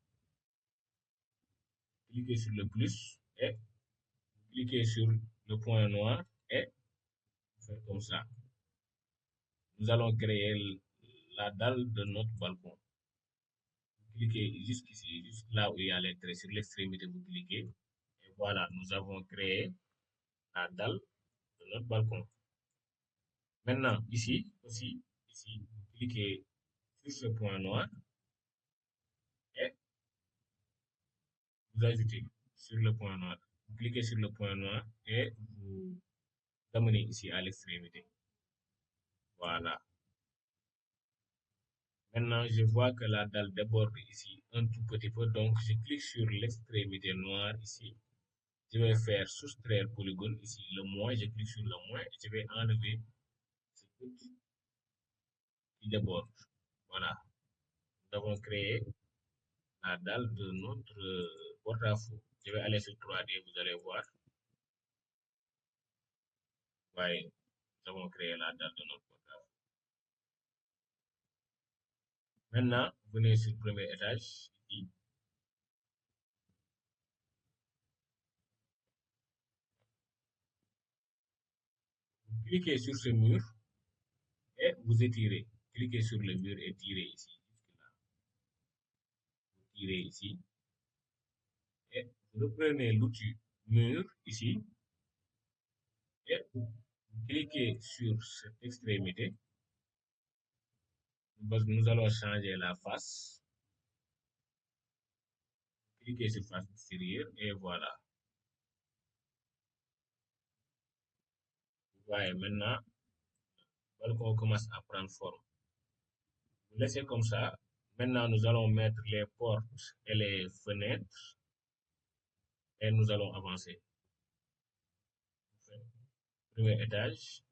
Cliquez sur le plus et cliquez sur le point noir et faites comme ça. Nous allons créer la dalle de notre balcon. Cliquez jusqu'ici, jusque là où il y a les traits, sur l'extrémité, vous cliquez. Et voilà, nous avons créé la dalle de notre balcon. Maintenant, ici aussi, ici, vous cliquez sur ce point noir et vous ajoutez sur le point noir. Vous cliquez sur le point noir et vous amenez ici à l'extrémité. Voilà. Maintenant, je vois que la dalle déborde ici un tout petit peu, donc je clique sur l'extrémité noire ici. Je vais faire soustraire polygone ici, le moins, je clique sur le moins et je vais enlever ce petit qui déborde. Voilà. nous avons créé la dalle de notre porte à feu. Je vais aller sur 3D, vous allez voir. Voyez, nous avons créé la dalle de notre porte à feu. Maintenant, venez sur le premier étage, ici. Vous cliquez sur ce mur et vous étirez. Cliquez sur le mur et tirez ici. Vous tirez ici. Et vous reprenez l'outil mur ici. Et vous cliquez sur cette extrémité. Nous allons changer la face. Cliquez sur face extérieure et voilà. Vous voyez maintenant, le balcon commence à prendre forme. Vous laissez comme ça. Maintenant, nous allons mettre les portes et les fenêtres et nous allons avancer. Premier étage,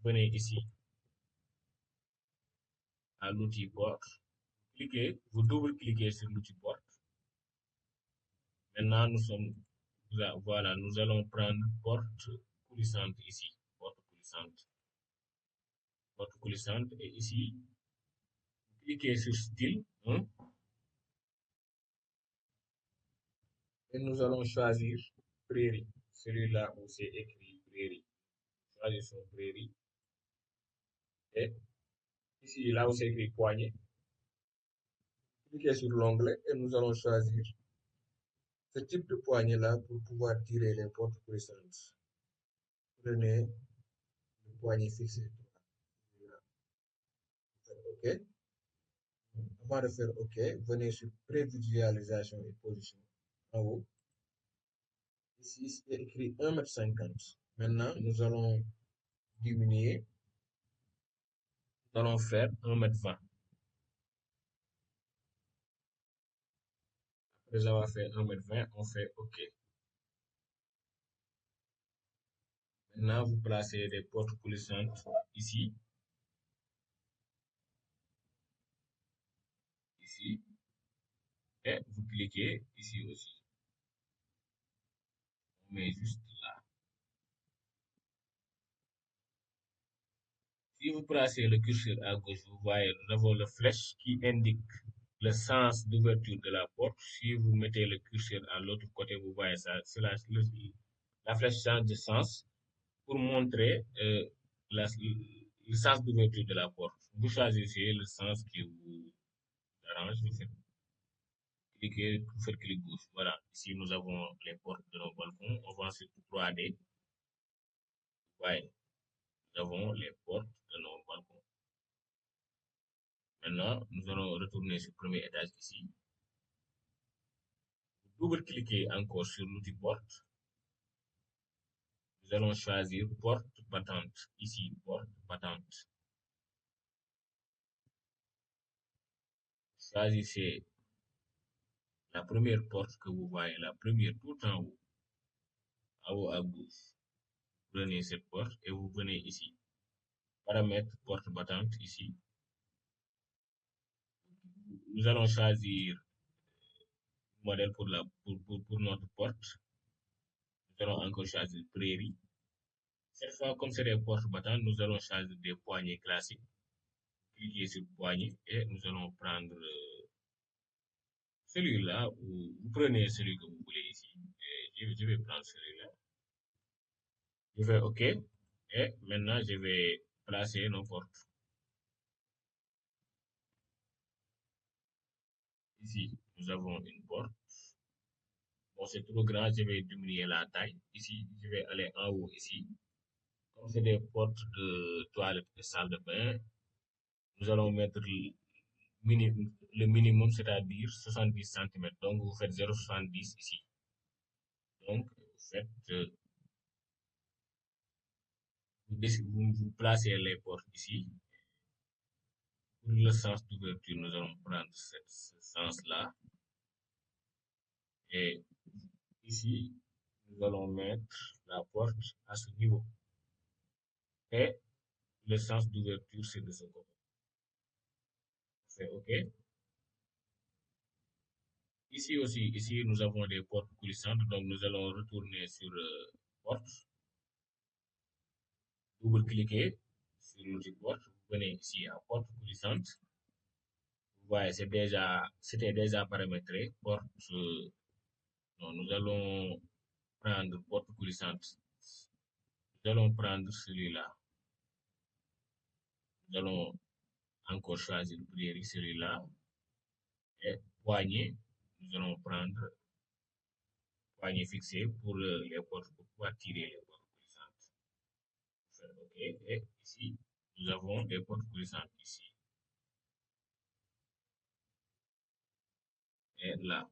venez ici à l'outil porte. Cliquez, vous double-cliquez sur l'outil porte. Maintenant, voilà, nous allons prendre porte coulissante ici. Porte coulissante. Et ici, cliquez sur style. Hein, et nous allons choisir prairie. Celui-là où c'est écrit prairie. Choisissons prairie. Et ici, là où c'est écrit poignée, cliquez sur l'onglet et nous allons choisir ce type de poignée-là pour pouvoir tirer les portes coulissantes. Prenez le poignet fixé. OK. Avant de faire OK, venez sur prévisualisation et position en haut. Ici, c'est écrit 1,50 m. Maintenant, nous allons diminuer. Nous allons faire 1,20 m. Après avoir fait 1,20 m, on fait OK. Maintenant, vous placez des portes coulissantes ici. Ici. Et vous cliquez ici aussi. On met juste là. Si vous placez le curseur à gauche, vous voyez, nous avons la flèche qui indique le sens d'ouverture de la porte. Si vous mettez le curseur à l'autre côté, vous voyez ça. La flèche change de sens pour montrer le sens d'ouverture de la porte. Vous choisissez le sens qui vous arrange. Vous faites clic gauche. Voilà. Ici, nous avons les portes de nos balcons. On va sur 3D. Voyez, nous avons les portes de nos balcons. Maintenant, nous allons retourner sur le premier étage ici. Double-cliquez encore sur l'outil porte. Nous allons choisir porte battante. Ici, porte battante. Choisissez la première porte que vous voyez, la première tout en haut à gauche. Prenez cette porte et vous venez ici. Paramètres porte battante ici. Nous allons choisir le modèle pour notre porte. Nous allons encore choisir prairie. Cette fois, comme c'est des portes battantes, nous allons choisir des poignées classiques. Cliquez sur poignée et nous allons prendre celui-là, ou vous prenez celui que vous voulez ici. Et je vais prendre celui-là. Je fais OK. Et maintenant, je vais placer nos portes. Ici, nous avons une porte. Bon, c'est trop grand, je vais diminuer la taille. Ici, je vais aller en haut ici. Comme c'est des portes de toilette et salle de bain, nous allons mettre le minimum, c'est-à-dire 70 cm. Donc, vous faites 0,70 ici. Donc, vous placez les portes ici. Pour le sens d'ouverture, nous allons prendre ce sens-là. Et ici, nous allons mettre la porte à ce niveau. Et le sens d'ouverture, c'est de ce côté. C'est OK. Ici aussi, ici, nous avons des portes coulissantes, donc nous allons retourner sur porte, double-cliquer sur l'outil porte. Vous venez ici à porte coulissante. Vous voyez, c'était déjà paramétré. Porte, donc nous allons prendre porte coulissante. Nous allons prendre celui-là. Nous allons encore choisir priori celui-là. Et poignée, nous allons prendre poignée fixée pour les portes, pour pouvoir tirer les portes coulissantes. OK. Et ici, nous avons des portes coulissantes ici et là.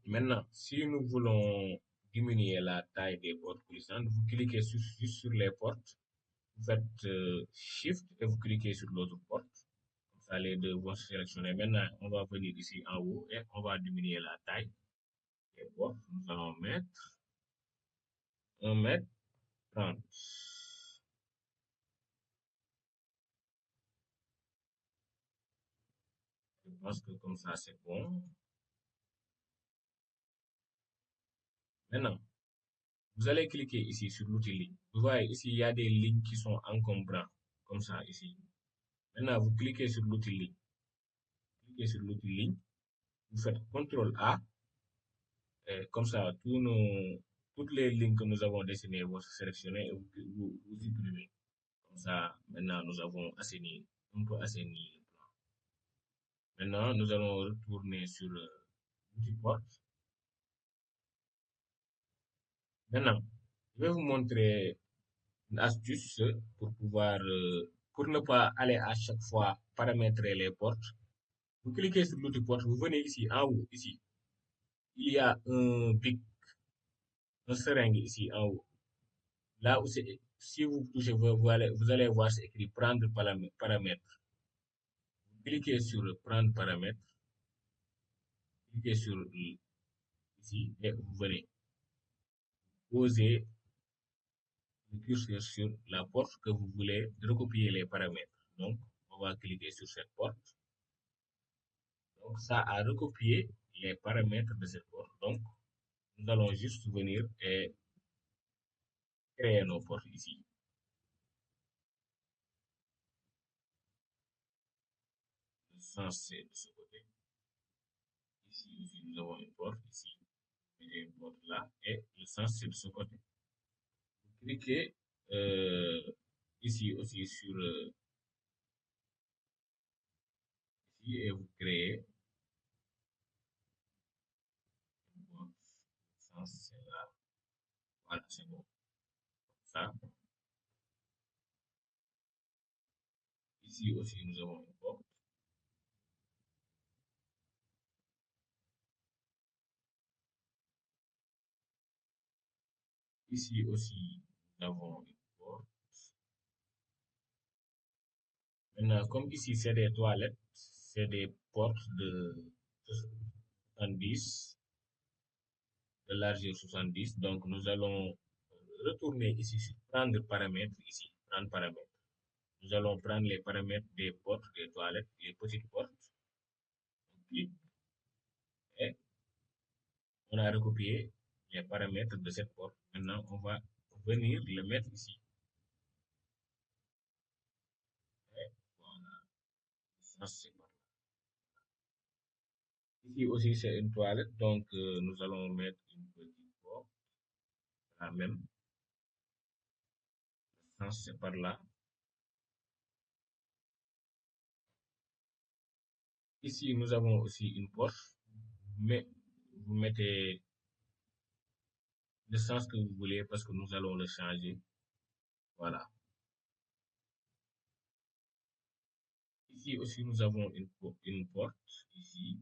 Maintenant, si nous voulons diminuer la taille des portes coulissantes, vous cliquez juste sur les portes, vous faites Shift et vous cliquez sur l'autre porte. Comme ça, les deux vont se sélectionner. Maintenant, on va venir ici en haut et on va diminuer la taille des portes. Nous allons mettre 1 m 30. Je pense que comme ça, c'est bon. Maintenant, vous allez cliquer ici sur l'outil ligne. Vous voyez ici, il y a des lignes qui sont encombrants, comme ça ici. Maintenant, vous cliquez sur l'outil ligne. Cliquez sur l'outil ligne. Vous faites CTRL A. Et comme ça, toutes les lignes que nous avons dessinées vont se sélectionner et vous supprimez. Comme ça, maintenant, nous avons assaini, un peu assaini le plan. Maintenant, nous allons retourner sur l'outil porte. Maintenant, je vais vous montrer une astuce pour pouvoir, pour ne pas aller à chaque fois paramétrer les portes. Vous cliquez sur l'outil porte, vous venez ici en haut, ici. Il y a un pic, un seringue ici en haut. Là où si vous touchez, vous allez voir c'est écrit prendre paramètre. Vous cliquez sur prendre paramètre, cliquez sur ici et vous venez poser le curseur sur la porte que vous voulez recopier les paramètres. Donc, on va cliquer sur cette porte. Donc, ça a recopié les paramètres de cette porte. Donc, nous allons juste venir et créer nos portes ici. Le sens, c'est de ce côté. Ici aussi, nous avons une porte ici. Et une porte là. Et le sens, c'est de ce côté. Vous cliquez ici aussi sur ici et vous créez une porte. Le sens, c'est là. Voilà, c'est bon. Ça. Ici aussi, nous avons une porte. Ici aussi, nous avons une porte. Maintenant, comme ici, c'est des toilettes, c'est des portes de 70, de largeur 70. Donc, nous allons retourner ici sur prendre paramètres, ici, prendre paramètres. Nous allons prendre les paramètres des portes des toilettes, les petites portes. Et on a recopié les paramètres de cette porte. Maintenant, on va venir le mettre ici. Et voilà. Ça, c'est bon. Ici aussi, c'est une toilette. Donc, nous allons mettre une petite porte. La même. Le sens, c'est par là. Ici, nous avons aussi une porte. Mais vous mettez le sens que vous voulez parce que nous allons le changer. Voilà. Ici aussi, nous avons une porte. Ici.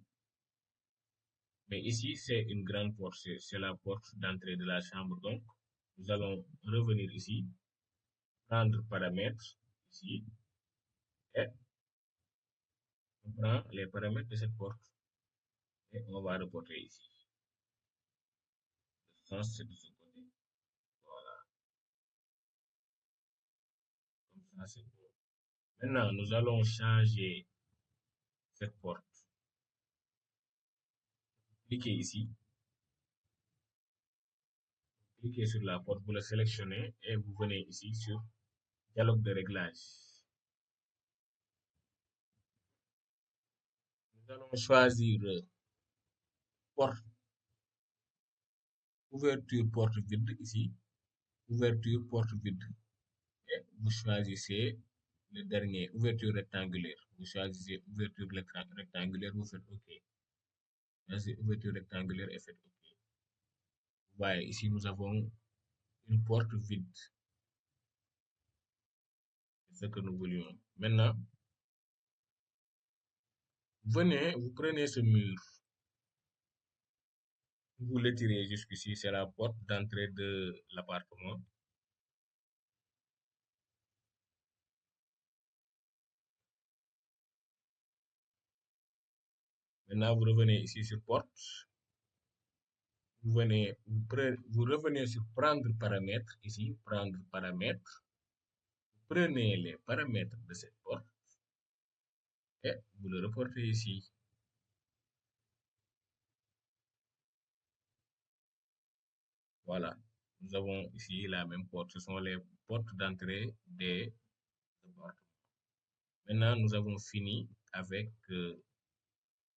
Mais ici, c'est une grande porte. C'est la porte d'entrée de la chambre. Donc, nous allons revenir ici, prendre paramètres ici, et on prend les paramètres de cette porte. Et on va reporter ici. Le sens, c'est de ce côté. Voilà. c'est bon. Maintenant, nous allons changer cette porte. Cliquez ici, cliquez sur la porte, vous la sélectionnez et vous venez ici sur dialogue de réglage. Nous allons choisir porte, ouverture porte vide ici, ouverture porte vide. Et vous choisissez le dernier, ouverture rectangulaire. Vous choisissez ouverture rectangulaire, vous faites OK. Choisissez ouverture rectangulaire et faites OK. Vous voyez, ici, nous avons une porte vide. C'est ce que nous voulions. Maintenant, venez, vous prenez ce mur. Vous l'étirez jusqu'ici, c'est la porte d'entrée de l'appartement. Maintenant, vous revenez ici sur porte. Vous venez, vous revenez sur prendre paramètres, ici, prendre paramètres. Prenez les paramètres de cette porte et vous le reportez ici. Voilà, nous avons ici la même porte. Ce sont les portes d'entrée des appartements. Maintenant, nous avons fini avec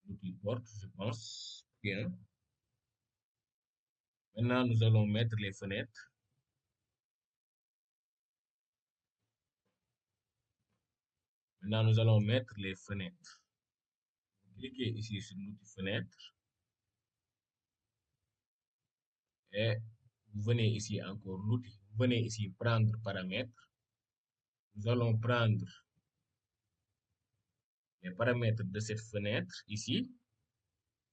l'outil porte, je pense bien. Maintenant, nous allons mettre les fenêtres. Maintenant, nous allons mettre les fenêtres. Cliquez ici sur l'outil fenêtre et vous venez ici encore l'outil. Vous venez ici prendre paramètres. Nous allons prendre les paramètres de cette fenêtre ici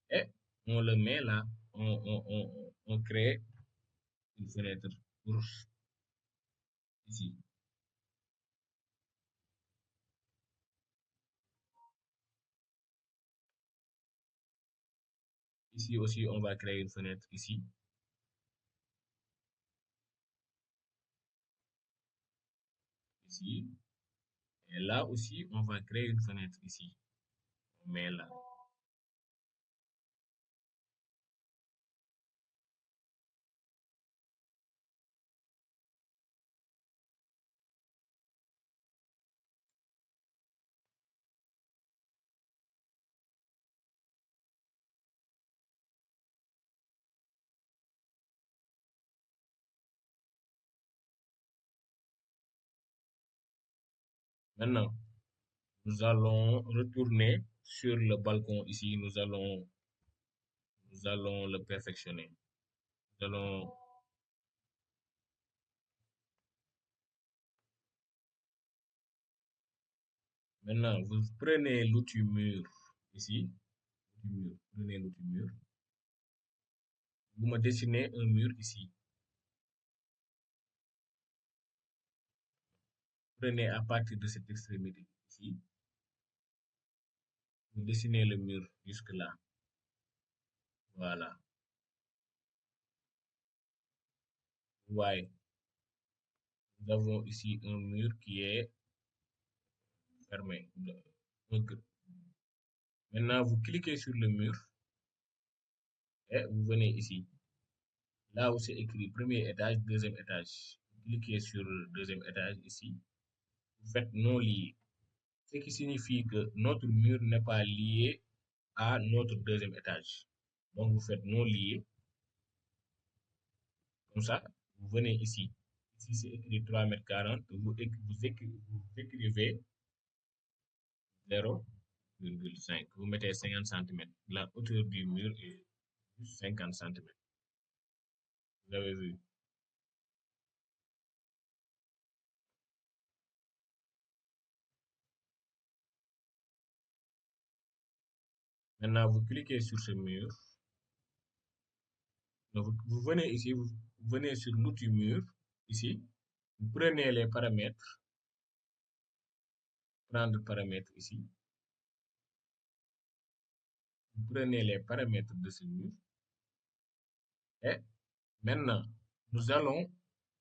et on le met là. On crée une fenêtre pour ici. Ici aussi, on va créer une fenêtre ici. Ici. Et là aussi, on va créer une fenêtre ici. On met là. Maintenant, nous allons retourner sur le balcon ici. Nous allons le perfectionner. Nous allons maintenant, vous prenez l'outil mur ici. Prenez l'outil mur. Vous me dessinez un mur ici. Prenez à partir de cette extrémité ici. Vous dessinez le mur jusque là. Voilà. Vous voyez, nous avons ici un mur qui est fermé. Donc, maintenant, vous cliquez sur le mur et vous venez ici. Là où c'est écrit premier étage, deuxième étage. Vous cliquez sur le deuxième étage ici. Vous faites non lié. Ce qui signifie que notre mur n'est pas lié à notre deuxième étage. Donc, vous faites non lié. Comme ça, vous venez ici. Ici, c'est écrit 3,40 m. Vous écrivez 0,5. Vous mettez 50 cm. La hauteur du mur est 50 cm. Vous avez vu. Maintenant, vous cliquez sur ce mur. Donc, vous venez ici, vous venez sur l'outil mur, ici. Vous prenez les paramètres. Prendre paramètres ici. Vous prenez les paramètres de ce mur. Et maintenant, nous allons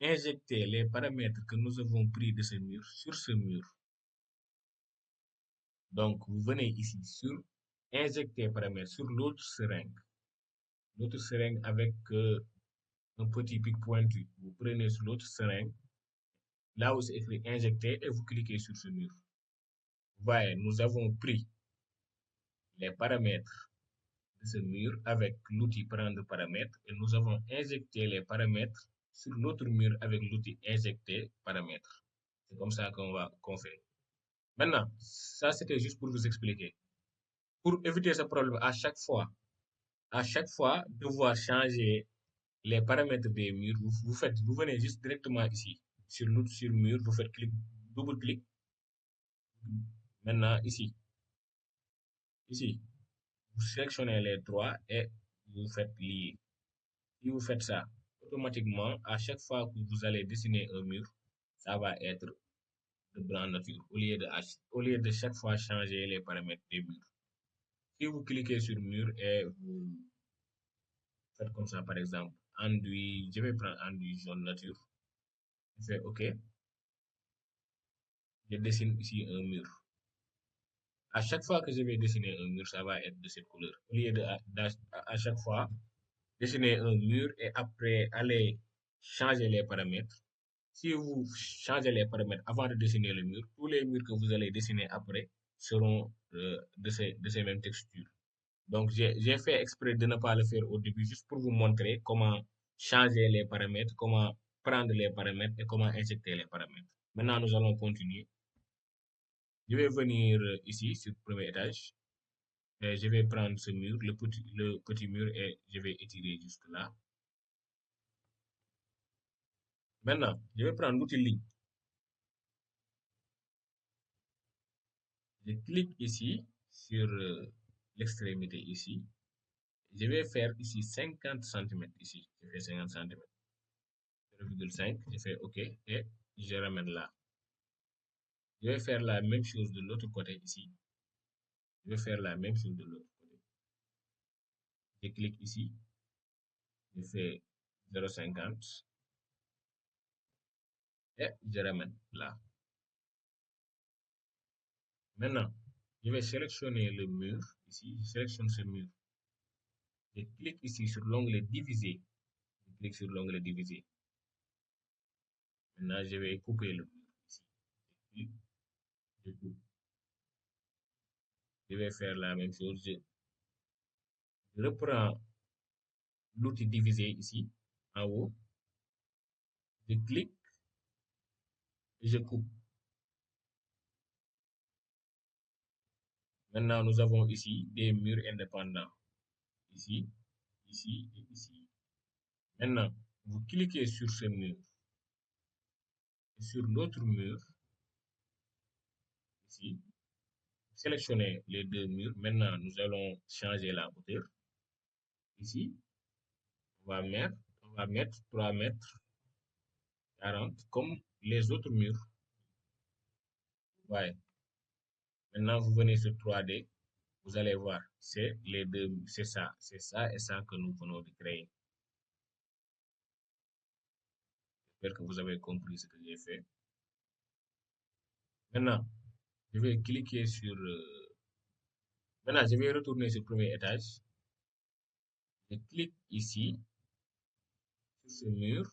injecter les paramètres que nous avons pris de ce mur sur ce mur. Donc, vous venez ici sur injecter paramètres sur l'autre seringue. L'autre seringue avec un petit pic pointu. Vous prenez sur l'autre seringue, là où c'est écrit injecter, et vous cliquez sur ce mur. Vous voyez, nous avons pris les paramètres de ce mur avec l'outil prendre paramètres et nous avons injecté les paramètres sur l'autre mur avec l'outil injecter paramètres. C'est comme ça qu'on fait. Maintenant, ça c'était juste pour vous expliquer. Pour éviter ce problème à chaque fois, devoir changer les paramètres des murs, vous venez juste directement ici sur mur, vous faites double clic. Maintenant ici, vous sélectionnez les trois et vous faites lier. Si vous faites ça, automatiquement, à chaque fois que vous allez dessiner un mur, ça va être de blanc nature au lieu de chaque fois changer les paramètres des murs. Si vous cliquez sur mur et vous faites comme ça, par exemple, enduit, je vais prendre enduit jaune nature, je fais OK, je dessine ici un mur. À chaque fois que je vais dessiner un mur, ça va être de cette couleur. Au lieu de à chaque fois dessiner un mur et après aller changer les paramètres. Si vous changez les paramètres avant de dessiner le mur, tous les murs que vous allez dessiner après seront de ces mêmes textures. Donc, j'ai fait exprès de ne pas le faire au début, juste pour vous montrer comment changer les paramètres, comment prendre les paramètres et comment injecter les paramètres. Maintenant, nous allons continuer. Je vais venir ici, sur le premier étage. Et je vais prendre ce mur, le petit mur, et je vais étirer jusque là. Maintenant, je vais prendre l'outil ligne. Je clique ici sur l'extrémité ici. Je vais faire ici 50 cm. Ici, je fais 50 cm. 0,5, je fais OK et je ramène là. Je vais faire la même chose de l'autre côté ici. Je vais faire la même chose de l'autre côté. Je clique ici. Je fais 0,50 et je ramène là. Maintenant, je vais sélectionner le mur ici. Je sélectionne ce mur. Je clique ici sur l'onglet diviser. Je clique sur l'onglet diviser. Maintenant, je vais couper le mur ici. Je coupe. Je vais faire la même chose. Je reprends l'outil diviser ici, en haut. Je clique et je coupe. Maintenant, nous avons ici des murs indépendants. Ici, ici et ici. Maintenant, vous cliquez sur ce mur et sur l'autre mur, ici. Sélectionnez les deux murs. Maintenant, nous allons changer la hauteur. Ici, on va mettre 3 mètres 40 comme les autres murs. Ouais. Maintenant, vous venez sur 3D. Vous allez voir, c'est les deux, c'est ça et ça que nous venons de créer. J'espère que vous avez compris ce que j'ai fait. Maintenant, je vais cliquer sur. Maintenant, je vais retourner sur le premier étage. Je clique ici, sur ce mur.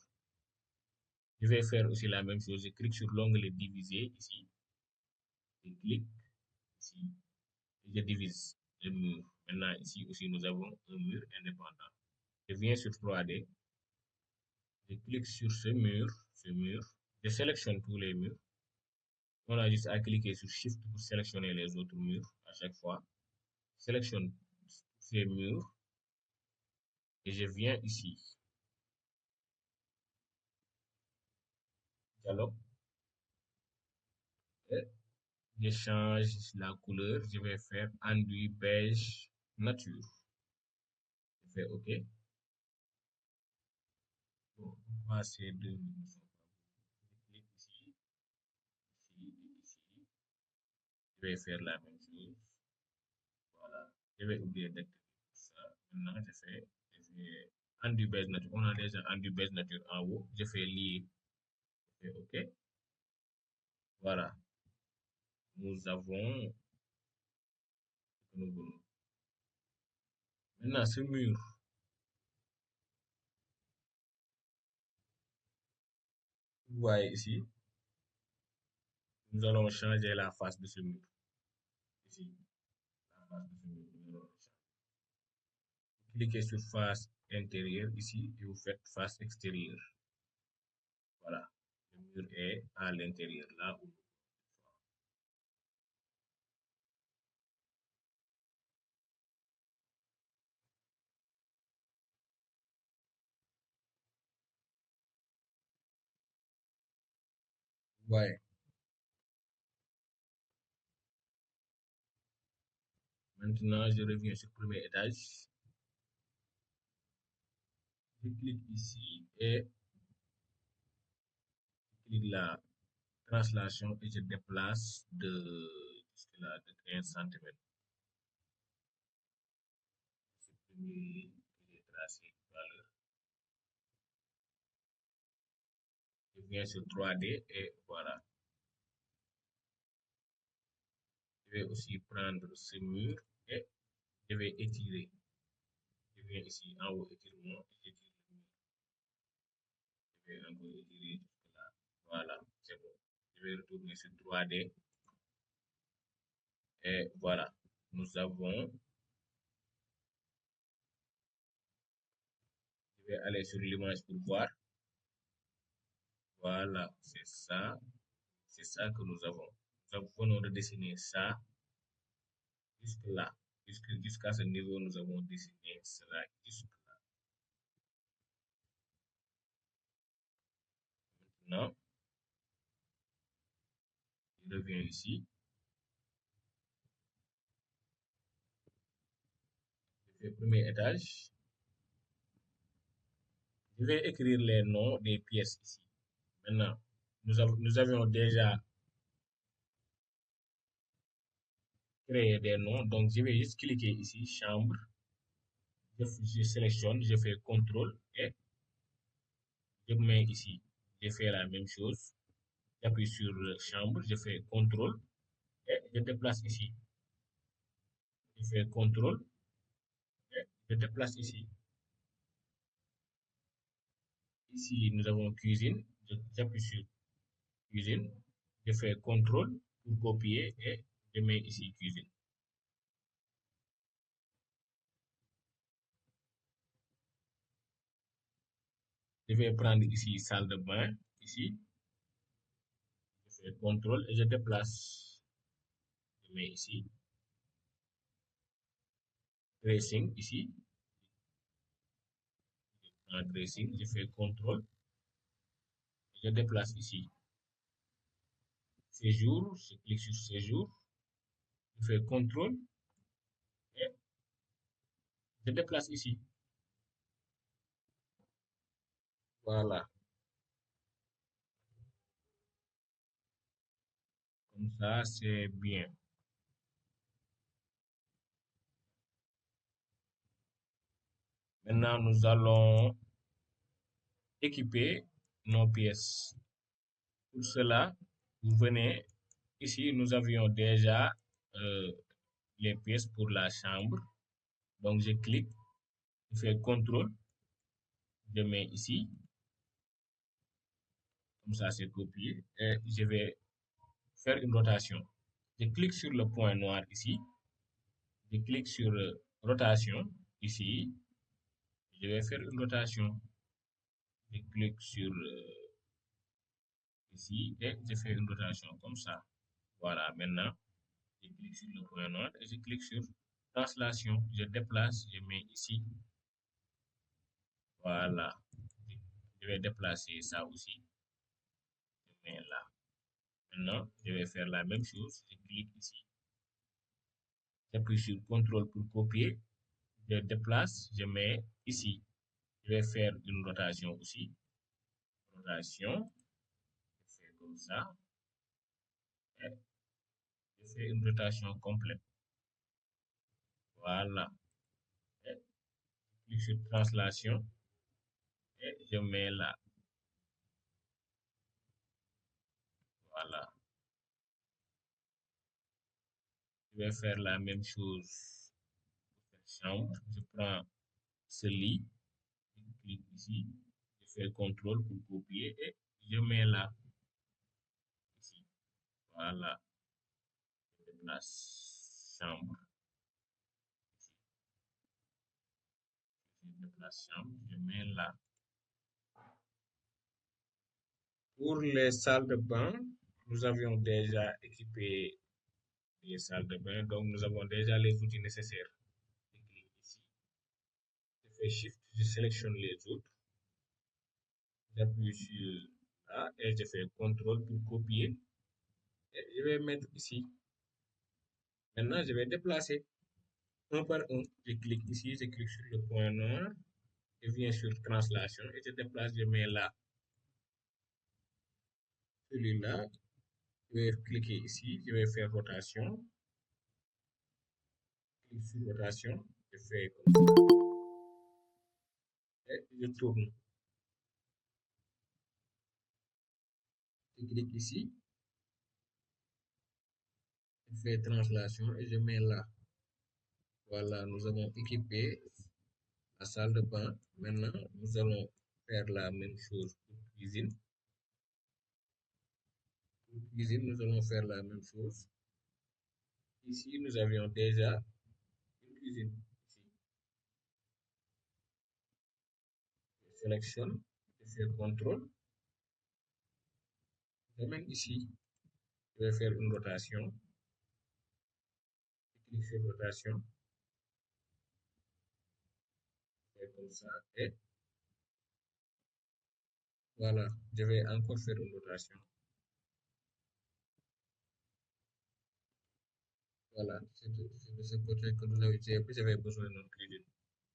Je vais faire aussi la même chose. Je clique sur l'onglet diviser ici. Je clique ici. Et je divise le mur. Maintenant, ici aussi, nous avons un mur indépendant. Je viens sur 3D. Je clique sur ce mur. Je sélectionne tous les murs. On a juste à cliquer sur Shift pour sélectionner les autres murs à chaque fois. Sélectionne ces murs et je viens ici. Dialogue. Et je change la couleur. Je vais faire enduit beige nature. Je fais OK. Bon, pourquoi ces deux ne sont pas. Je clique ici, ici et ici. Je vais faire la même chose. Voilà. Je vais oublier d'activer ça. Maintenant, je fais enduit beige nature. On a déjà enduit beige nature en haut. Je fais lier Et OK. Voilà. Nous avons ce que nous voulons. Maintenant, ce mur, vous voyez ici, nous allons changer la face de ce mur. Ici, la face de ce mur. Nous allons changer. Cliquez sur face intérieure ici et vous faites face extérieure. Voilà. Le mur est à l'intérieur, là où. Ouais. Maintenant, je reviens sur le premier étage. Je clique ici et je clique la translation et je déplace jusque là, de 15 cm. C'est le premier que j'ai tracé tout à l'heure. Je viens sur 3D et voilà. Je vais aussi prendre ce mur et je vais étirer. Je viens ici en haut, étirement, et j'étire le mur. Je vais encore étirer jusque là. Voilà, c'est bon. Je vais retourner sur 3D et voilà. Nous avons. Je vais aller sur l'image pour voir. Voilà, c'est ça. C'est ça que nous avons. Nous venons de dessiner ça jusque là. Jusqu'à ce niveau, nous avons dessiné cela jusque là. Maintenant, je reviens ici. Je fais premier étage. Je vais écrire les noms des pièces ici. Maintenant, nous avions déjà créé des noms. Donc, je vais juste cliquer ici, chambre. Je sélectionne, je fais CTRL et je mets ici. Je fais la même chose. J'appuie sur chambre, je fais CTRL et je déplace ici. Je fais CTRL et je déplace ici. Ici, nous avons cuisine. J'appuie sur cuisine. Je fais CTRL pour copier et je mets ici cuisine. Je vais prendre ici salle de bain. Ici, je fais CTRL et je déplace. Je mets ici. Dressing ici. En dressing, je fais CTRL. Je déplace ici. Séjour, je clique sur séjour. Je fais CTRL et je déplace ici. Voilà. Comme ça, c'est bien. Maintenant, nous allons équiper nos pièces. Pour cela, vous venez ici, nous avions déjà les pièces pour la chambre. Donc, je clique, je fais CTRL, je mets ici. Comme ça, c'est copié. Et je vais faire une rotation. Je clique sur le point noir ici. Je clique sur rotation ici. Je vais faire une rotation. Je clique sur ici et je fais une rotation comme ça. Voilà, maintenant, je clique sur le point noir et je clique sur translation. Je déplace, je mets ici. Voilà. Je vais déplacer ça aussi. Je mets là. Maintenant, je vais faire la même chose. Je clique ici. J'appuie sur CTRL pour copier. Je déplace, je mets ici. Je vais faire une rotation aussi. Rotation. Je fais comme ça. Et je fais une rotation complète. Voilà. Et je clique sur translation. Et je mets là. Voilà. Je vais faire la même chose pour cette chambre. Je prends ce lit, je clique ici, je fais CTRL pour copier et je mets là, ici. Voilà. Je déplace chambre. Je déplace chambre, je mets là. Pour les salles de bain, nous avions déjà équipé les salles de bain, donc nous avons déjà les outils nécessaires. Je clique ici, je fais Shift, je sélectionne les autres, j'appuie sur là et je fais CTRL pour copier et je vais mettre ici. Maintenant, je vais déplacer un par un. Je clique ici, je clique sur le point noir, je viens sur translation et je déplace, je mets là. Celui-là, je vais cliquer ici, je vais faire rotation. Clique sur rotation, je fais comme ça et je tourne. Je clique ici, je fais translation et je mets là. Voilà, nous avons équipé la salle de bain. Maintenant, nous allons faire la même chose pour cuisine. Pour cuisine, nous allons faire la même chose. Ici, nous avions déjà une cuisine. Ici. Je sélectionne, je fais CTRL. Et même ici, je vais faire une rotation. Je clique sur rotation. Je fais comme ça. Et voilà, je vais encore faire une rotation. Voilà, c'est de ce côté que nous avons, j'avais besoin d'une cuisine.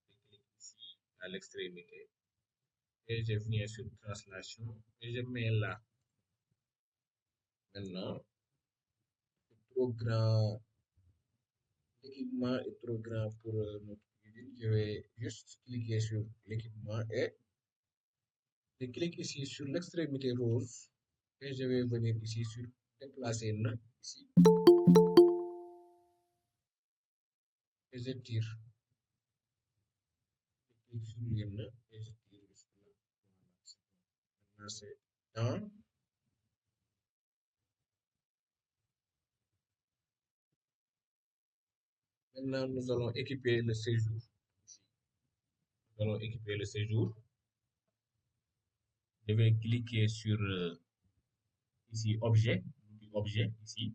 Je clique ici à l'extrémité et je viens sur translation et je mets là. Maintenant, trop grand, l'équipement est trop grand pour notre cuisine. Je vais juste cliquer sur l'équipement et je clique ici sur l'extrémité rose et je vais venir ici sur déplacer ici et je tire. Je clique sur le et je tire jusque là. Voilà, c'est dans. Maintenant, nous allons équiper le séjour. Nous allons équiper le séjour. Je vais cliquer sur ici objet, ici,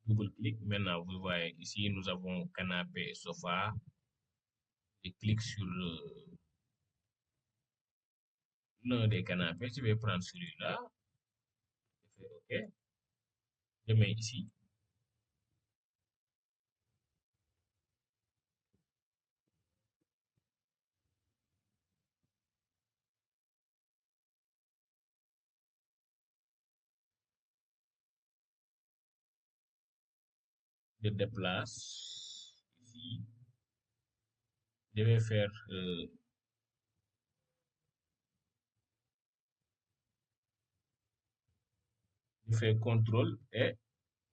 double clic. Maintenant, vous voyez ici, nous avons canapé et sofa. Je clique sur l'un des canapés. Je vais prendre celui-là. Je fais OK. Je mets ici. Je déplace ici. Je vais faire je fais CTRL et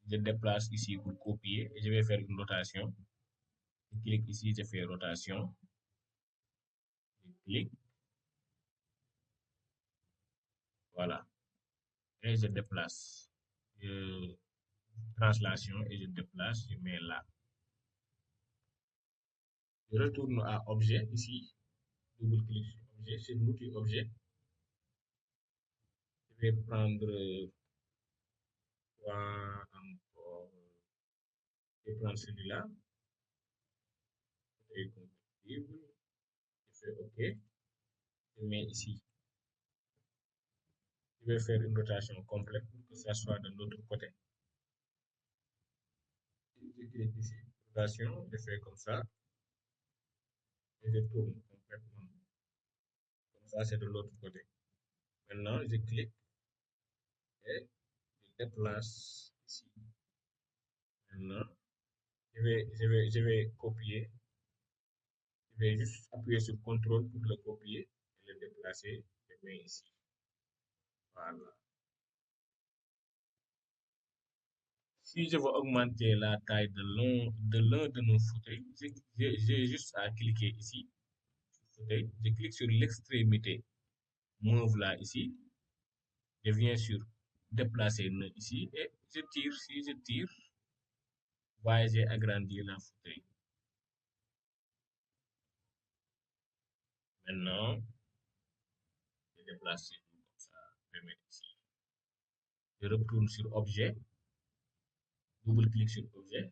je déplace ici pour copier et je vais faire une rotation. Je clique ici, je fais rotation. Je clique. Voilà. Et je déplace. Translation et je déplace, je mets là. Je retourne à objet ici. Double clic sur objet, sur l'outil objet. Je vais prendre encore. Je vais prendre celui-là. Je fais OK. Je mets ici. Je vais faire une rotation complète pour que ça soit de l'autre côté. Je clique ici. Rotation, je fais comme ça. Et je tourne complètement. Comme ça, c'est de l'autre côté. Maintenant, je clique et je déplace ici. Maintenant, je vais copier. Je vais juste appuyer sur CTRL pour le copier et le déplacer. Je mets ici. Voilà. Si je veux augmenter la taille de l'un de nos fauteuils, j'ai juste à cliquer ici, fauteuil, je clique sur l'extrémité mauve là ici, je viens sur déplacer nœud ici et je tire. Si je tire, voyez, j'ai agrandi la fauteuil. Maintenant, je déplace comme ça, je vais mettre ici. Je retourne sur objet, double-clic sur objet,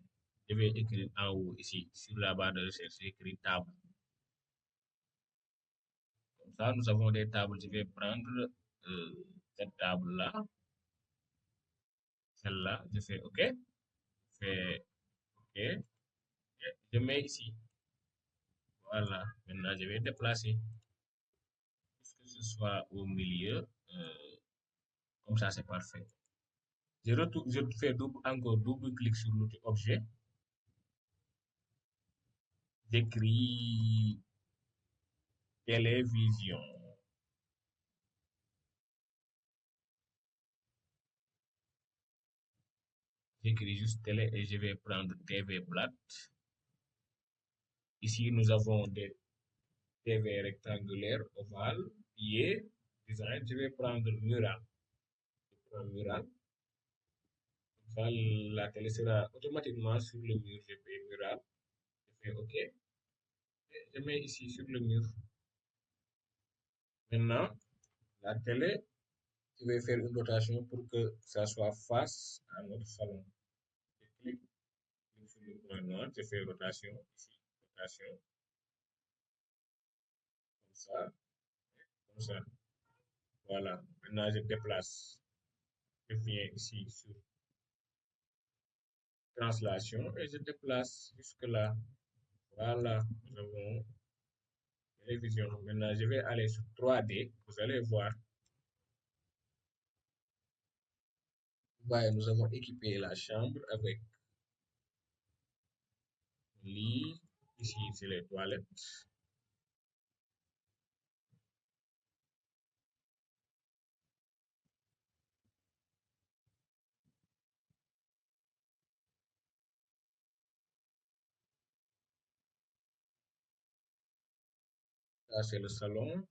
je vais écrire en haut ici, sur la barre de recherche, j'écris table. Comme ça, nous avons des tables. Je vais prendre cette table-là, celle-là, je fais OK, je fais OK, et je mets ici. Voilà, maintenant je vais déplacer, que ce soit au milieu, comme ça c'est parfait. Je fais encore double clic sur l'outil objet, j'écris télévision. J'écris juste télé et je vais prendre TV plate. Ici, nous avons des TV rectangulaires, ovales, pieds, design. Je vais prendre mural. Je prends mural. Comme ça, la télé sera automatiquement sur le mur. Je fais mural. Je fais OK. Et je mets ici sur le mur. Maintenant, la télé, je vais faire une rotation pour que ça soit face à notre salon. Je clique sur le point noir. Je fais rotation ici. Rotation. Comme ça. Comme ça. Voilà. Maintenant, je déplace. Je viens ici sur translation et je déplace jusque là. Voilà, nous avons télévision. Maintenant, je vais aller sur 3D. Vous allez voir. Voyez, nous avons équipé la chambre avec lit. Ici, c'est les toilettes. Ça, c'est le salon.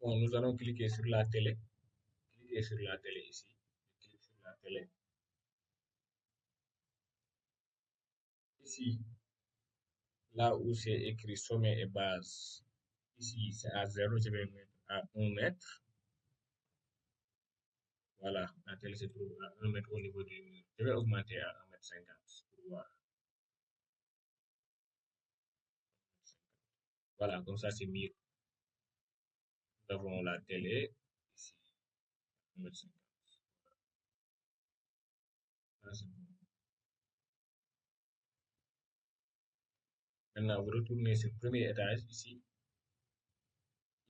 Bon, nous allons cliquer sur la télé. Cliquez sur la télé ici. Cliquez sur la télé. Ici, là où c'est écrit sommet et base, ici, c'est à 0. Je vais mettre à 1 mètre. Voilà, la télé se trouve à 1 mètre au niveau du mur. Je vais augmenter à 1,50 m pour voir. Voilà, comme ça, c'est mieux. Nous avons la télé ici, 1,50 m. Là, c'est bon. Maintenant, vous retournez sur le premier étage ici.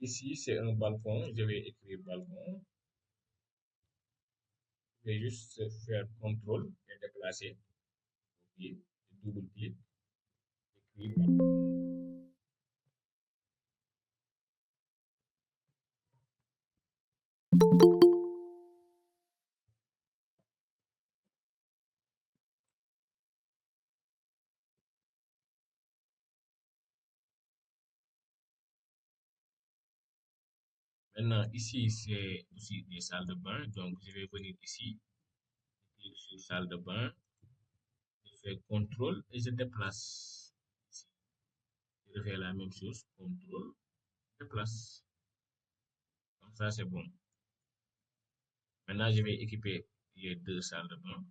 Ici, c'est un balcon. Je vais écrire balcon. Je vais juste faire contrôle et déplacer. Copier, double-clic, écrire balcon. Maintenant, ici, c'est aussi des salles de bain. Donc, je vais venir ici, clique sur salle de bain, je fais contrôle et je déplace. Ici, je refais la même chose, contrôle, déplace. Comme ça, c'est bon. Maintenant, je vais équiper les deux salles de bain.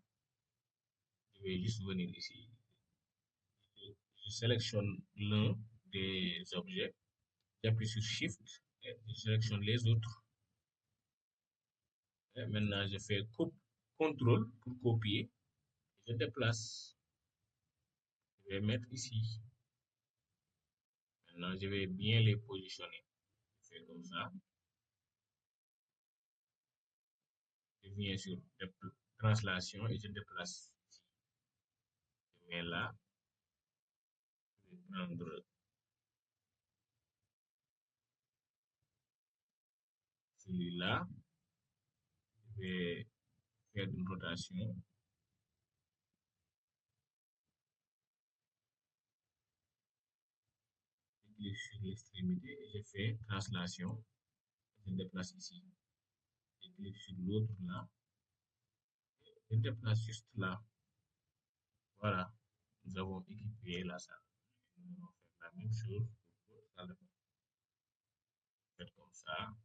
Je vais juste venir ici. Je sélectionne l'un des objets. J'appuie sur Shift et je sélectionne les autres. Et maintenant, je fais contrôle pour copier. Je déplace. Je vais mettre ici. Maintenant, je vais bien les positionner. Je fais comme ça. Je viens sur translation et je déplace ici. Je mets là. Je vais prendre celui-là. Je vais faire une rotation. Je clique sur l'extrémité et je fais translation. Je déplace ici. Je clique sur l'autre là. Je déplace juste là. Voilà. Nous avons équipé la salle. Nous allons faire la même chose pour l'autre salle. Faites comme ça.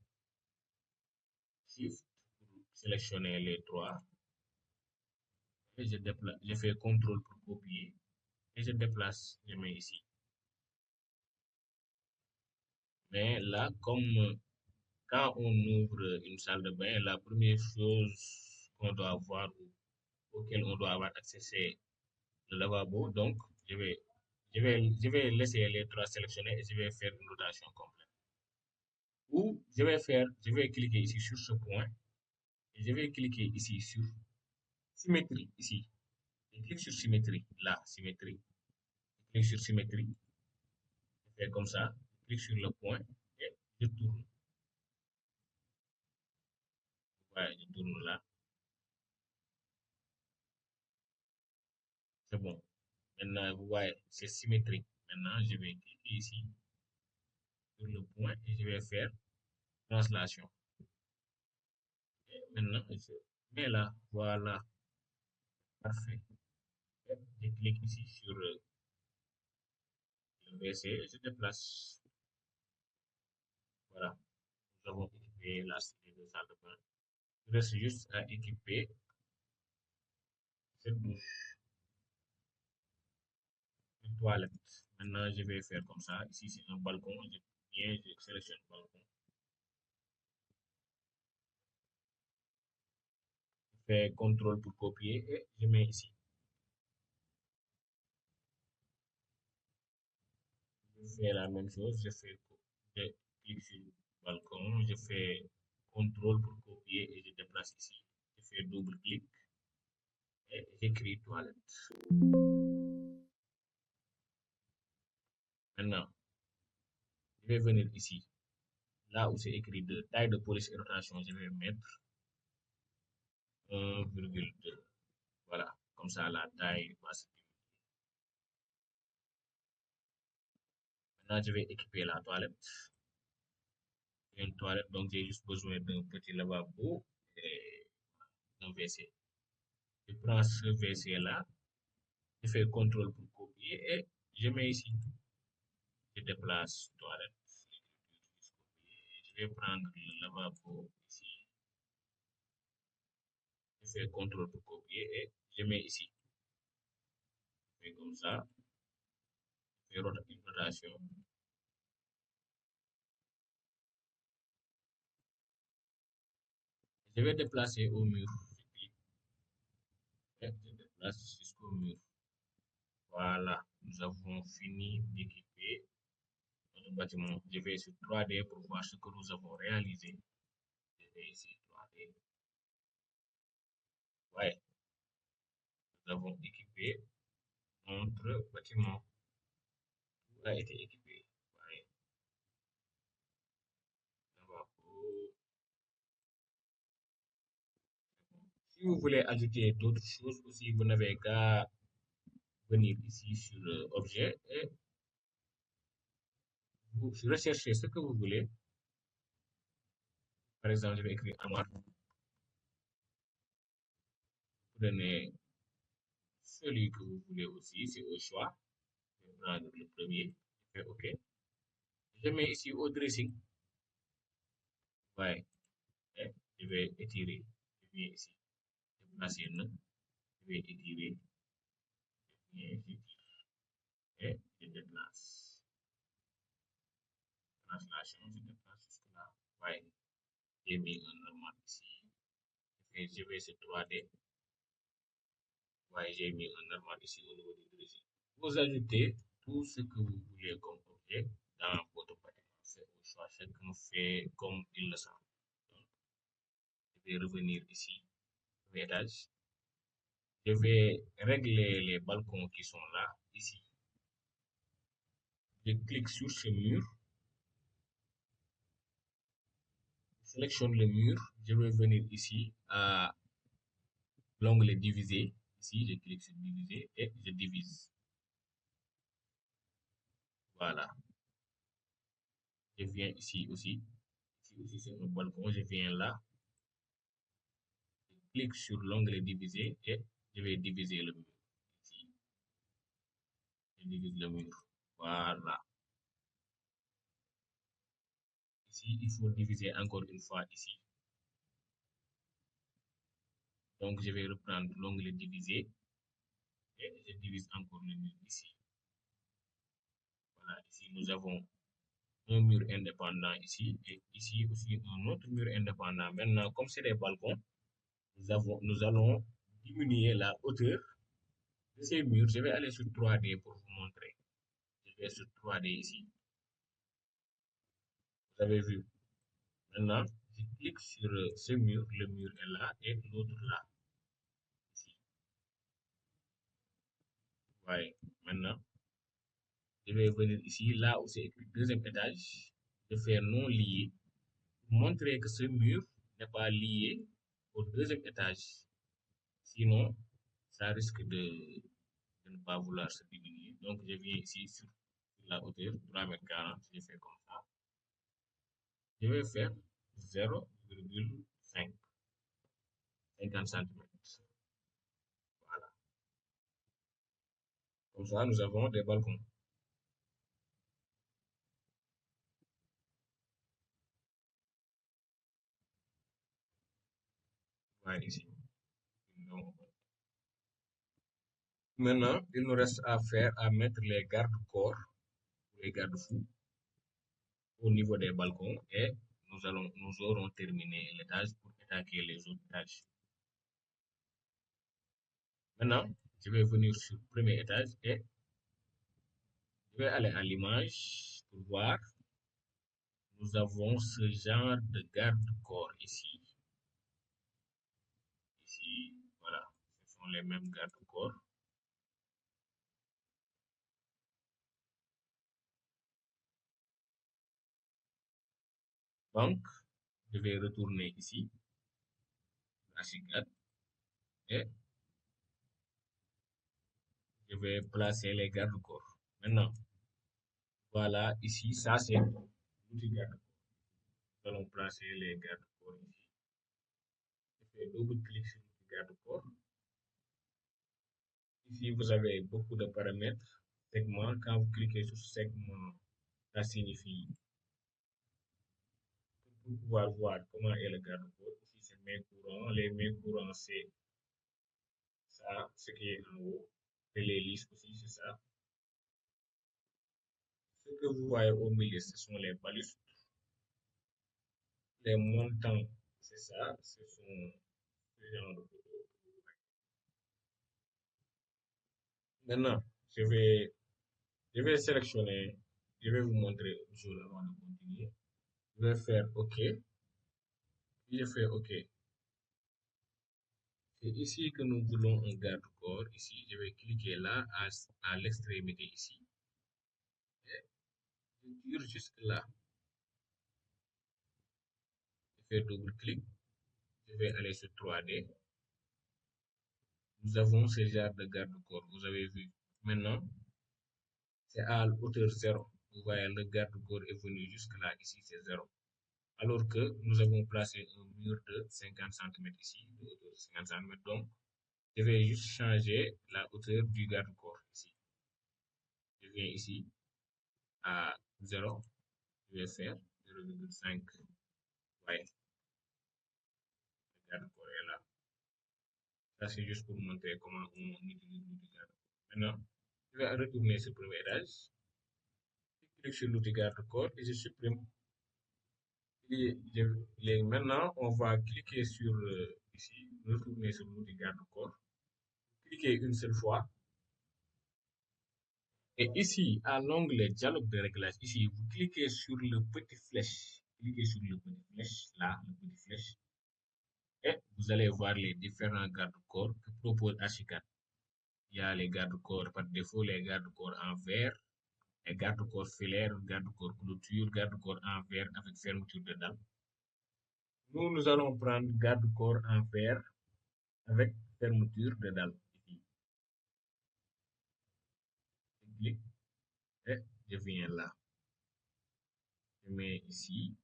Shift pour sélectionner les trois. Et je fais CTRL pour copier. Et je déplace. Je mets ici. Mais là, comme quand on ouvre une salle de bain, la première chose qu'on doit voir auquel on doit avoir accès, c'est le lavabo. Donc, je vais laisser les trois sélectionnés et je vais faire une rotation complète. Ou je vais cliquer ici sur ce point et je vais cliquer ici sur symétrie, ici. Je clique sur symétrie, là, symétrie. Je clique sur symétrie, je fais comme ça, je clique sur le point et je tourne. Ouais, je tourne là, c'est bon. Maintenant, vous voyez, c'est symétrique. Maintenant, je vais cliquer ici sur le point et je vais faire translation. Et maintenant, je mets là, voilà, parfait. Et je clique ici sur le WC et je déplace. Voilà, nous avons équipé la série de salle de bain. Il reste juste à équiper cette douche, une toilette. Maintenant, je vais faire comme ça. Ici, c'est un balcon. Je sélectionne le balcon. Je fais CTRL pour copier et je mets ici. Je fais la même chose. Je clique sur le balcon. Je fais CTRL pour copier et je déplace ici. Je fais double clic et j'écris toilette. Maintenant, je vais venir ici. Là où c'est écrit de taille de police et rotation, je vais mettre 1,2. Voilà, comme ça la taille va se diminuer. Maintenant, je vais équiper la toilette. Une toilette, donc j'ai juste besoin d'un petit lavabo et d'un WC. Je prends ce WC là, je fais CTRL pour copier et je mets ici. Je déplace toilette. Je vais prendre le lavabo ici. Je fais CTRL pour copier et je mets ici. Je fais comme ça. Je fais une rotation. Je vais déplacer au mur. Je déplace jusqu'au mur. Voilà, nous avons fini d'équiper notre bâtiment. Je vais sur 3D pour voir ce que nous avons réalisé. Je vais ici 3D. Ouais, nous avons équipé notre bâtiment. Tout a été équipé. Ouais, si vous voulez ajouter d'autres choses aussi, vous n'avez qu'à venir ici sur objet et vous recherchez ce que vous voulez. Par exemple, je vais écrire armoire. Prenez celui que vous voulez aussi, c'est au choix. Je vais prendre le premier. Je fais OK. Je mets ici au dressing. Ouais, et je vais étirer. Je viens ici. Déplacer un. Je vais étirer. Je viens, j'étire. Et je déplace. Translation, je déplace jusque là. Ouais, j'ai mis un normal ici. Et je vais sur 3D. Ouais, j'ai mis un normal ici au niveau du dressing. Vous ajoutez tout ce que vous voulez comme objet dans votre bâtiment. C'est au choix. Chacun fait comme il le sent. Donc, je vais revenir ici, au étage. Je vais régler les balcons qui sont là, ici. Je clique sur ce mur. Je sélectionne le mur. Je vais venir ici à l'onglet diviser. Ici, je clique sur diviser et je divise. Voilà. Je viens ici aussi. Ici aussi, c'est un balcon. Je viens là. Je clique sur l'onglet diviser et je vais diviser le mur. Ici, je divise le mur. Voilà. Ici, il faut diviser encore une fois ici. Donc, je vais reprendre l'onglet diviser et je divise encore le mur ici. Voilà, ici, nous avons un mur indépendant ici et ici aussi un autre mur indépendant. Maintenant, comme c'est des balcons, nous allons diminuer la hauteur de ces murs. Je vais aller sur 3D pour vous montrer. Je vais sur 3D ici. Vous avez vu. Maintenant, je clique sur ce mur. Le mur est là et l'autre là. Ici. Ouais. Maintenant, je vais venir ici, là où c'est écrit deuxième étage. Je vais faire non lié pour montrer que ce mur n'est pas lié au deuxième étage. Sinon, ça risque de ne pas vouloir se diminuer. Donc, je viens ici sur la hauteur 3,40 m. Je fais comme ça. Je vais faire 0,5 50 cm. Voilà. Comme ça, nous avons des balcons. Voilà ici. Donc, maintenant, il nous reste à faire, à mettre les garde-corps, les garde-fous au niveau des balcons et nous aurons terminé l'étage pour attaquer les autres étages. Maintenant, je vais venir sur le premier étage et je vais aller à l'image pour voir. Nous avons ce genre de garde-corps ici. Ici, voilà, ce sont les mêmes garde-corps. Donc, je vais retourner ici, à C4, et je vais placer les garde-corps. Maintenant, voilà, ici, ça c'est l'outil garde-corps. Nous allons placer les garde-corps ici. Je fais double-clic sur l'outil garde-corps. Ici, vous avez beaucoup de paramètres. Segment, quand vous cliquez sur segment, ça signifie pour pouvoir voir comment est le garde-corps. Ici, c'est main courant. Les mains courants, c'est ça, ce qui est en haut. Et les listes aussi, c'est ça. Ce que vous voyez au milieu, ce sont les balustres. Les montants, c'est ça. Ce sont ce genre de photos. Maintenant, je vais sélectionner, je vais vous montrer une chose avant de continuer. Je vais faire OK. Puis je fais OK. C'est ici que nous voulons un garde-corps. Ici, je vais cliquer là à l'extrémité ici. Et je tire jusque là. Je fais double-clic. Je vais aller sur 3D. Nous avons ce genre de garde-corps. Vous avez vu. Maintenant, c'est à hauteur 0. Vous voyez, le garde-corps est venu jusque là. Ici, c'est 0. Alors que nous avons placé un mur de 50 cm ici, de hauteur de 50 cm. Donc, je vais juste changer la hauteur du garde-corps ici. Je viens ici à 0. Je vais faire 0,5. Ouais, le garde-corps est là. Ça, c'est juste pour montrer comment on utilise l'outil garde-corps. Maintenant, je vais retourner sur le premier étage. Je clique sur l'outil garde-corps et je supprime. Maintenant, on va cliquer sur ici, retourner sur l'outil garde-corps. Cliquez une seule fois. Et ici, à l'onglet dialogue de réglage, ici, vous cliquez sur le petit flèche. Cliquez sur le petit flèche, là, le petit flèche. Et vous allez voir les différents garde-corps que propose Archicad. Il y a les garde-corps par défaut, les garde-corps en verre, les garde-corps filaires, garde-corps clôture, garde-corps en verre avec fermeture de dalle. Nous allons prendre garde-corps en verre avec fermeture de dalle. Ici, je clique et je viens là. Je mets ici.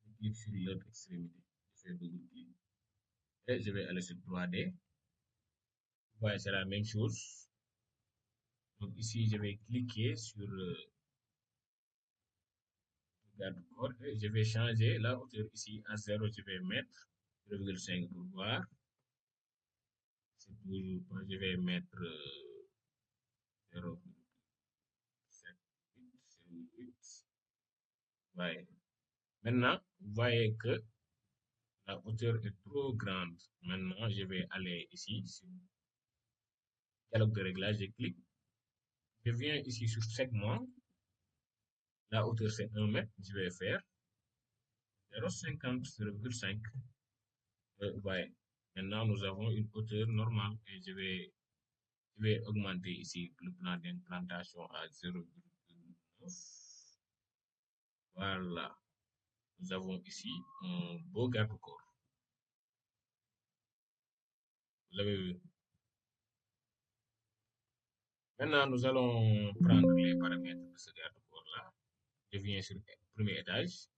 Je clique sur l'autre extrémité. Je fais double clic. Et je vais aller sur 3D. Vous voyez, c'est la même chose. Donc ici, je vais cliquer sur garde-corps et je vais changer la hauteur ici à 0. Je vais mettre 0,5 pour voir. C'est toujours pas. Je vais mettre 0,78. Ouais. Maintenant, vous voyez que la hauteur est trop grande. Maintenant, je vais aller ici sur dialogue de réglage. Je clique. Je viens ici sur segment. La hauteur c'est 1 mètre. Je vais faire 0,50, 0,5. Ouais. Maintenant, nous avons une hauteur normale et je vais augmenter ici le plan d'implantation à 0,9. Voilà. Nous avons ici un beau garde-corps. Vous avez vu. Maintenant, nous allons prendre les paramètres de ce garde-corps-là. Je viens sur le premier étage.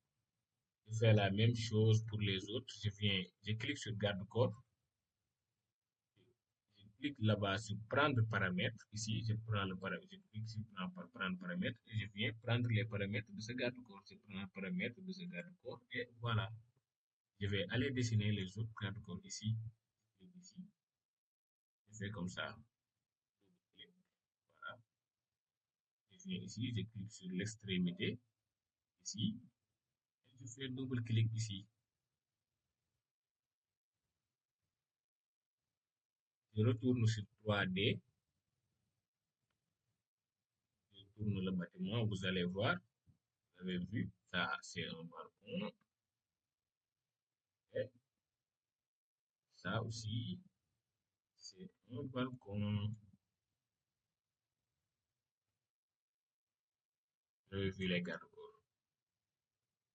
Je fais la même chose pour les autres. Je clique sur garde-corps. Je clique là-bas sur prendre paramètres. Ici, je prends le paramètre. Je clique sur prendre paramètres et je viens prendre les paramètres de ce garde-corps. Je prends les paramètres de ce garde-corps et voilà. Je vais aller dessiner les autres garde-corps ici. Ici. Je fais comme ça. Voilà. Je viens ici, je clique sur l'extrémité. Ici. Et je fais double clic ici. Je retourne sur 3D. Je tourne le bâtiment. Vous allez voir. Vous avez vu. Ça, c'est un balcon. Et ça aussi, c'est un balcon. Vous avez vu les garde-corps.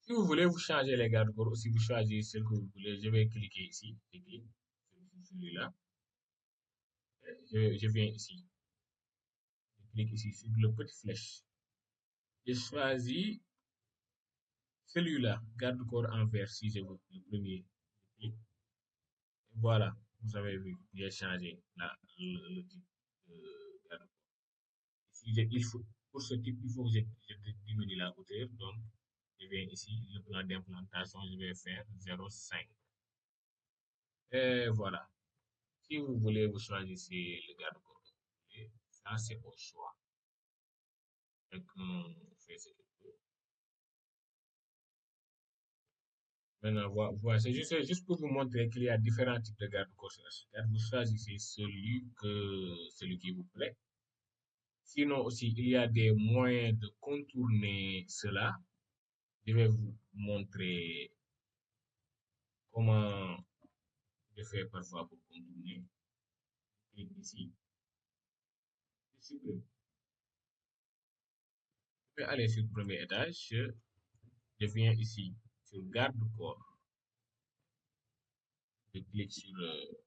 Si vous voulez, vous changez les garde-corps. Si vous choisissez celle que vous voulez, je vais cliquer ici. Je clique sur celui-là. Je viens ici. Je clique ici sur le petit flèche. Je choisis celui-là, garde-corps en vert, si je veux, le premier. Voilà, vous avez vu, j'ai changé le type de garde-corps. Pour ce type, il faut que je diminue la hauteur. Donc, je viens ici, le plan d'implantation, je vais faire 0,5. Et voilà. Si vous voulez, vous choisissez le garde-corps. Ça, c'est au choix. Donc, on fait ce que vous voulez. Maintenant, voilà, c'est juste pour vous montrer qu'il y a différents types de garde-corps sur H4. Vous choisissez celui qui vous plaît. Sinon aussi, il y a des moyens de contourner cela. Je vais vous montrer comment je fais parfois pour contourner. Je clique ici. Je supprime. Je vais aller sur le premier étage. Je viens ici sur garde-corps. Je clique sur le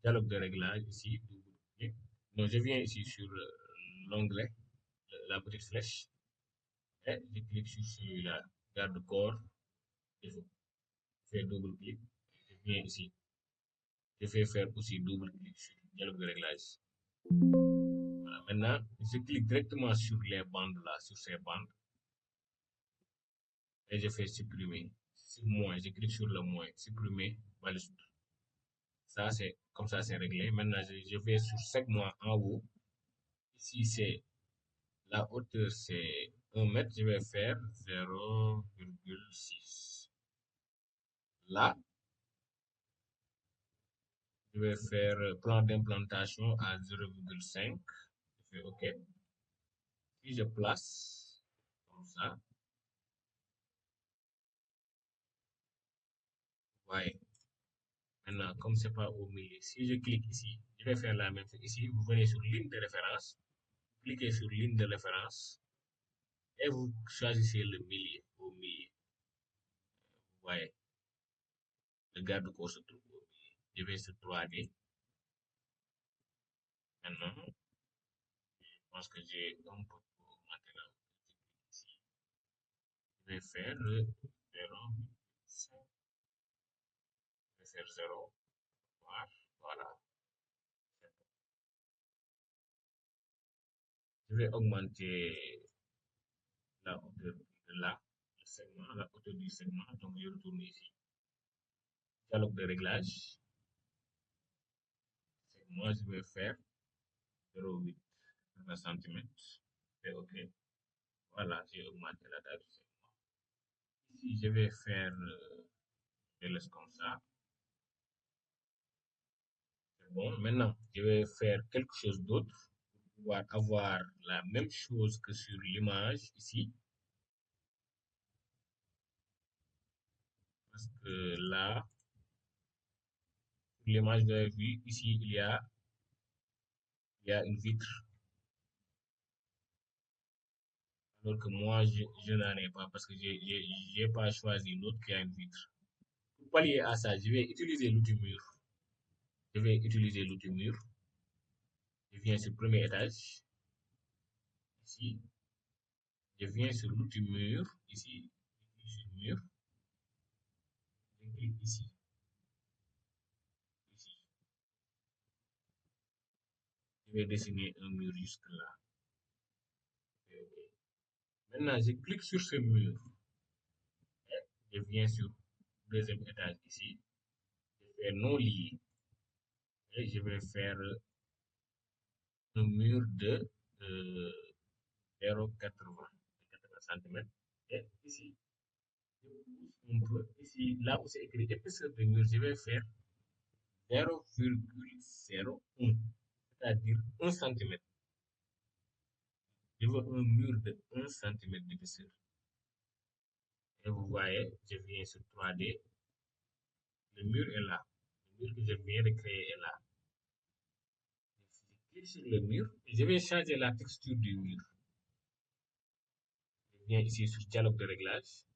dialogue de réglage ici. Donc, je viens ici sur l'onglet, la petite flèche. Et je clique sur celui-là, garde-corps. Je fais double clic. Je viens ici. Je fais faire aussi double clic sur le dialogue de réglage. Voilà. Maintenant, je clique directement sur les bandes là, sur ces bandes. Et je fais supprimer. Sur moins, je clique sur le moins, supprimer, baliste. Ça, c'est comme ça, c'est réglé. Maintenant, je vais sur segment en haut. Ici, c'est la hauteur, c'est 1 mètre. Je vais faire 0,6. Là, je vais faire plan d'implantation à 0,5. Je fais OK. Puis je place comme ça. Ouais. Maintenant, comme c'est pas au milieu, si je clique ici, je vais faire la même chose. Ici, vous venez sur ligne de référence, cliquez sur ligne de référence et vous choisissez le milieu au milieu. voyez, le garde-corps se trouve au milieu. Je vais sur 3D. Maintenant, je pense que j'ai un peu augmenté la hauteur ici. Je vais faire le 0,5. Je vais faire 0. Voilà. Je vais augmenter la hauteur de là, le segment, la hauteur du segment. Donc, je retourne ici. Dialogue de réglage. Moi, je vais faire 0,8 cm. C'est OK. Voilà, j'ai augmenté la taille du segment. Ici, je vais faire, je laisse comme ça. C'est bon. Maintenant, je vais faire quelque chose d'autre pour pouvoir avoir la même chose que sur l'image ici. Parce que là, sur l'image de vue, ici, il y a une vitre. Alors que moi, je n'en ai pas parce que je n'ai pas choisi l'autre qui a une vitre. Pour pallier à ça, je vais utiliser l'outil mur. Je vais utiliser l'outil mur. Je viens sur le premier étage. Ici. Je viens sur l'outil mur. Ici. Je clique sur mur. Je clique ici. Ici. Je vais dessiner un mur jusque là. Okay. Maintenant, je clique sur ce mur. Je viens sur le deuxième étage ici. Je fais non lié. Et je vais faire un mur de 0,80 cm. Et ici, je pousse un peu. Ici, là où c'est écrit épaisseur de mur, je vais faire 0,01, c'est-à-dire 1 cm. Je veux un mur de 1 cm d'épaisseur. Et vous voyez, je viens sur 3D. Le mur est là. Le mur que je viens de créer est là. Je clique sur le mur et je vais changer la texture du mur. Je viens ici sur dialogue de réglage.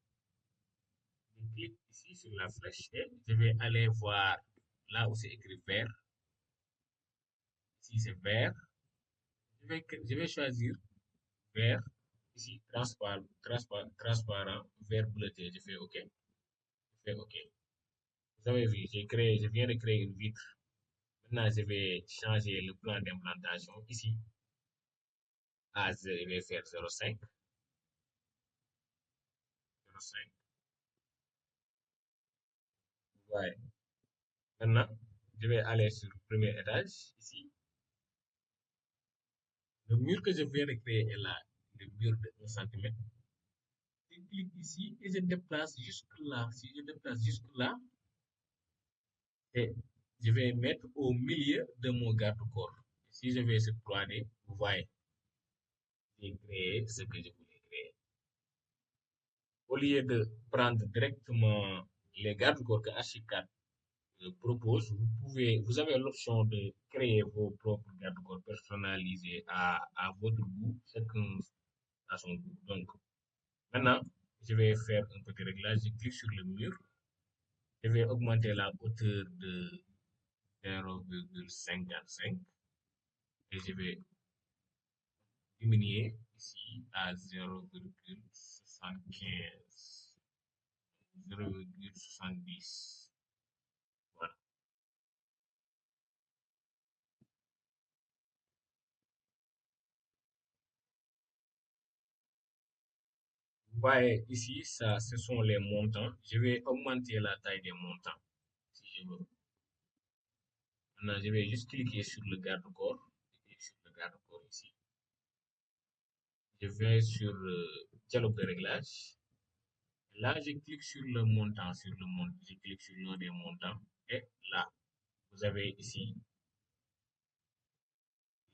Je clique ici sur la flèche et je vais aller voir là où c'est écrit vert. Ici c'est vert. Je vais choisir vert. Ici transparent, vert bleuté. Je fais OK. Je fais OK. Vous avez vu, je viens de créer une vitre. Maintenant, je vais changer le plan d'implantation. Ici, je vais faire 0,5. 0,5. Ouais. Maintenant, je vais aller sur le premier étage. Ici, le mur que je viens de créer est là. Le mur de 1 cm. Je clique ici et je déplace jusque là. Si je déplace jusque là, et je vais mettre au milieu de mon garde-corps. Si je vais sur 3D, vous voyez, j'ai créé ce que je voulais créer. Au lieu de prendre directement les garde-corps que Archicad propose, vous avez l'option de créer vos propres garde-corps personnalisés à votre goût, chacun à son goût. Donc, maintenant, je vais faire un petit réglage. Je clique sur le mur. Je vais augmenter la hauteur de 0,55 et je vais diminuer ici à 0,75, 0,70. Voilà. Vous voyez ici, ça, ce sont les montants. Je vais augmenter la taille des montants si je veux. Maintenant, je vais juste cliquer sur le garde-corps. Je clique sur le garde-corps ici. Je vais sur dialogue de réglage. Là, je clique sur le montant, je clique sur l'un des montants. Et là, vous avez ici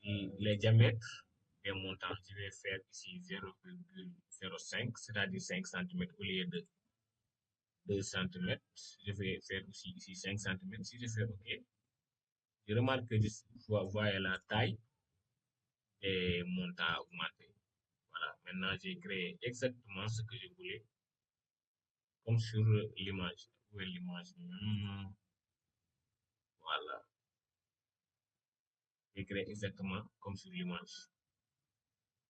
les diamètres des montants. Je vais faire ici 0,05, c'est-à-dire 5 cm au lieu de 2 cm. Je vais faire aussi ici 5 cm. Si je fais OK, je remarque que vous voyez la taille des montants augmenter. Voilà, maintenant j'ai créé exactement ce que je voulais. comme sur l'image. Où est l'image? Voilà. Écrit exactement comme sur l'image.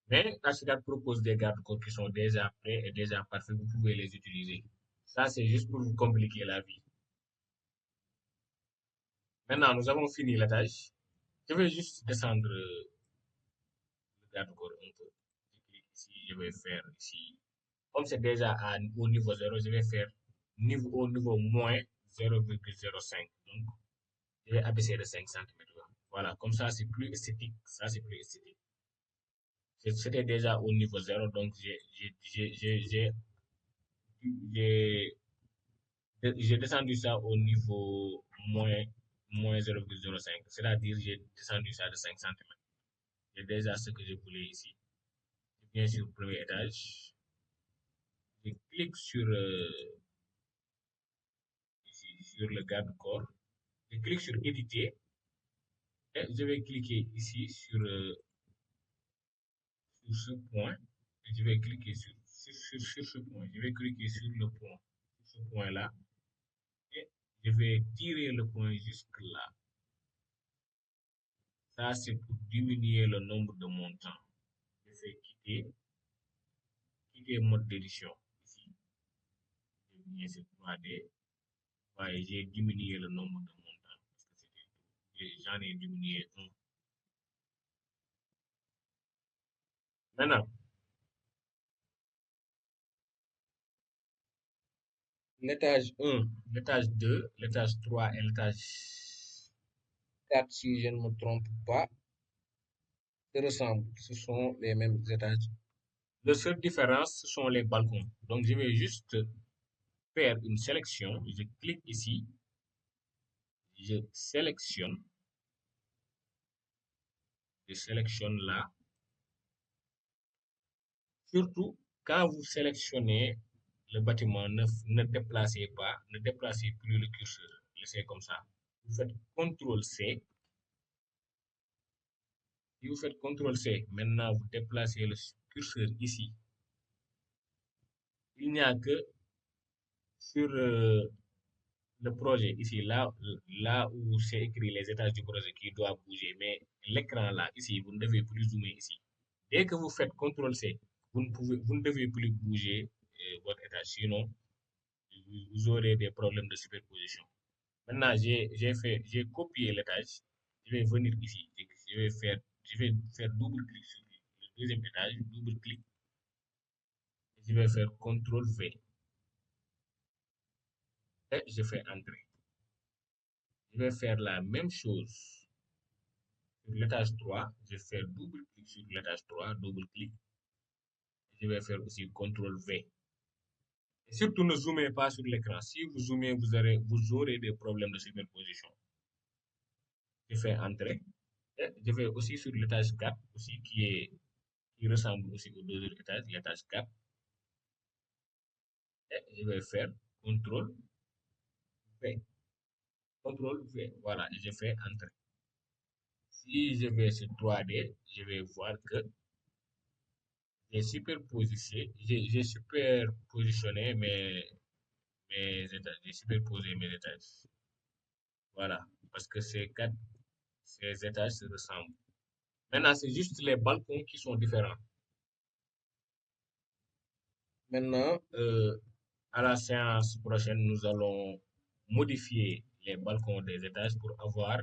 Mais Archicad propose des garde-corps qui sont déjà prêts et déjà parfaits. Vous pouvez les utiliser. Ça, c'est juste pour vous compliquer la vie. Maintenant, nous avons fini la tâche. Je vais juste descendre le garde-corps un peu. Je clique ici, je vais faire ici. Comme c'est déjà au niveau 0, je vais faire au niveau moins 0,05. Donc, je vais abaisser de 5 cm. Voilà, comme ça, c'est plus esthétique. Ça, c'est plus esthétique. C'était déjà au niveau 0, donc j'ai j'ai descendu ça au niveau moins 0,05. C'est-à-dire, j'ai descendu ça de 5 cm. J'ai déjà ce que je voulais ici. Je viens sur le premier étage. Je clique sur, ici, sur le garde-corps. Je clique sur éditer. Et je vais cliquer ici sur ce point. Et je vais cliquer sur ce point. Je vais cliquer sur le point. Sur ce point-là. Et je vais tirer le point jusque là. Ça, c'est pour diminuer le nombre de montants. Je fais quitter mode d'édition. Ici, je viens sur 3D. Ouais, j'ai diminué le nombre de montants. Parce que j'en ai diminué un. Maintenant, l'étage 1, l'étage 2, l'étage 3 et l'étage 4, si je ne me trompe pas, se ressemblent. Ce sont les mêmes étages. La seule différence, ce sont les balcons. Donc, je vais juste faire une sélection. Je clique ici. Je sélectionne. Je sélectionne là. Surtout, quand vous sélectionnez le bâtiment, ne déplacez pas, ne déplacez plus le curseur. Laissez comme ça. Vous faites CTRL C. Si vous faites CTRL C, maintenant vous déplacez le curseur ici. Il n'y a que sur le projet ici, là où c'est écrit les étages du projet qui doit bouger, mais l'écran là, ici, vous ne devez plus zoomer ici. Dès que vous faites CTRL C, vous ne devez plus bouger votre étage, sinon vous aurez des problèmes de superposition. Maintenant, j'ai copié l'étage. Je vais venir ici. Je vais faire double clic sur le deuxième étage, double clic. Je vais faire CTRL V. Et je fais entrer. Je vais faire la même chose sur l'étage 3. Je vais faire double clic sur l'étage 3, double clic. Je vais faire aussi CTRL V. Et surtout, ne zoomez pas sur l'écran. Si vous zoomez, vous aurez des problèmes de superposition. Je fais entrer. Et je vais aussi sur l'étage 4, aussi qui ressemble aussi au deuxième étage, l'étage 4. Et je vais faire CTRL V. CTRL V. Voilà, et je fais entrer. Si je vais sur 3D, je vais voir que j'ai superpositionné mes étages, j'ai superposé mes étages. Voilà, parce que ces étages se ressemblent. Maintenant, c'est juste les balcons qui sont différents. Maintenant, à la séance prochaine, nous allons modifier les balcons des étages pour avoir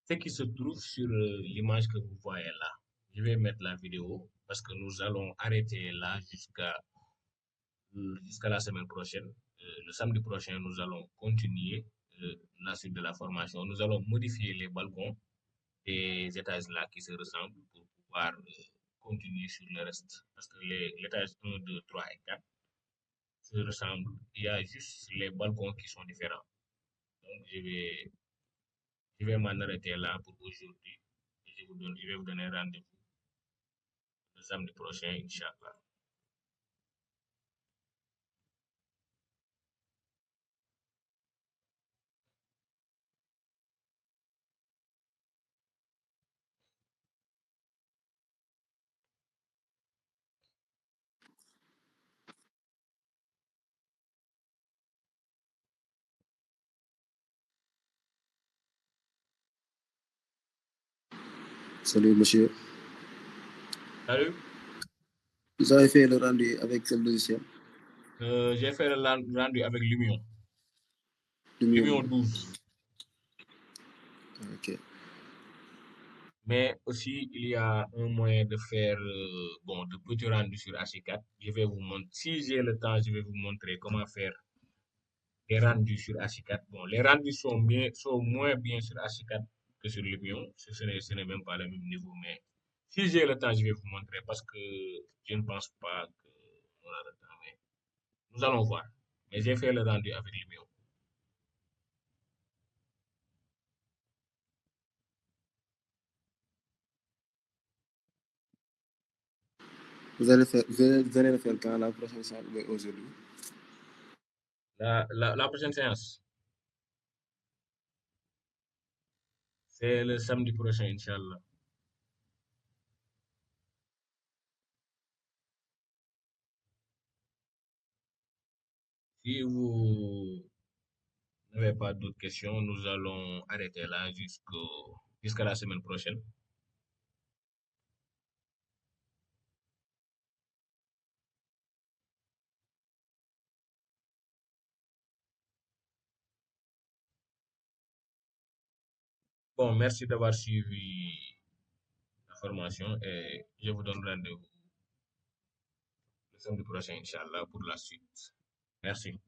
ce qui se trouve sur l'image que vous voyez là. Je vais mettre la vidéo parce que nous allons arrêter là jusqu'à la semaine prochaine. Le samedi prochain, nous allons continuer la suite de la formation. Nous allons modifier les balcons des étages là qui se ressemblent pour pouvoir continuer sur le reste. Parce que l'étage 1, 2, 3 et 4 se ressemblent. Il y a juste les balcons qui sont différents. Donc, je vais m'en arrêter là pour aujourd'hui. Je vais vous donner rendez-vous le samedi prochain, Inch'Allah. Salut, monsieur. Salut. Vous avez fait le rendu avec quel logiciel? J'ai fait le rendu avec Lumion. Lumion. Lumion 12. Ok. Mais aussi, il y a un moyen de faire de petits rendus sur H4. Je vais vous montrer, si j'ai le temps, je vais vous montrer comment faire des rendus sur H4. Bon, les rendus sont moins bien sur H4 que sur Lumion. Ce n'est même pas le même niveau. Mais si j'ai le temps, je vais vous montrer parce que je ne pense pas qu'on a le temps. Mais nous allons voir. Mais j'ai fait le rendu avec Lumion. Vous allez le faire quand la prochaine séance ou aujourd'hui? La prochaine séance, c'est le samedi prochain, Inch'Allah. Si vous n'avez pas d'autres questions, nous allons arrêter là jusqu'à la semaine prochaine. Bon, merci d'avoir suivi la formation et je vous donne rendez-vous le samedi prochain, Inch'Allah, pour la suite. Merci.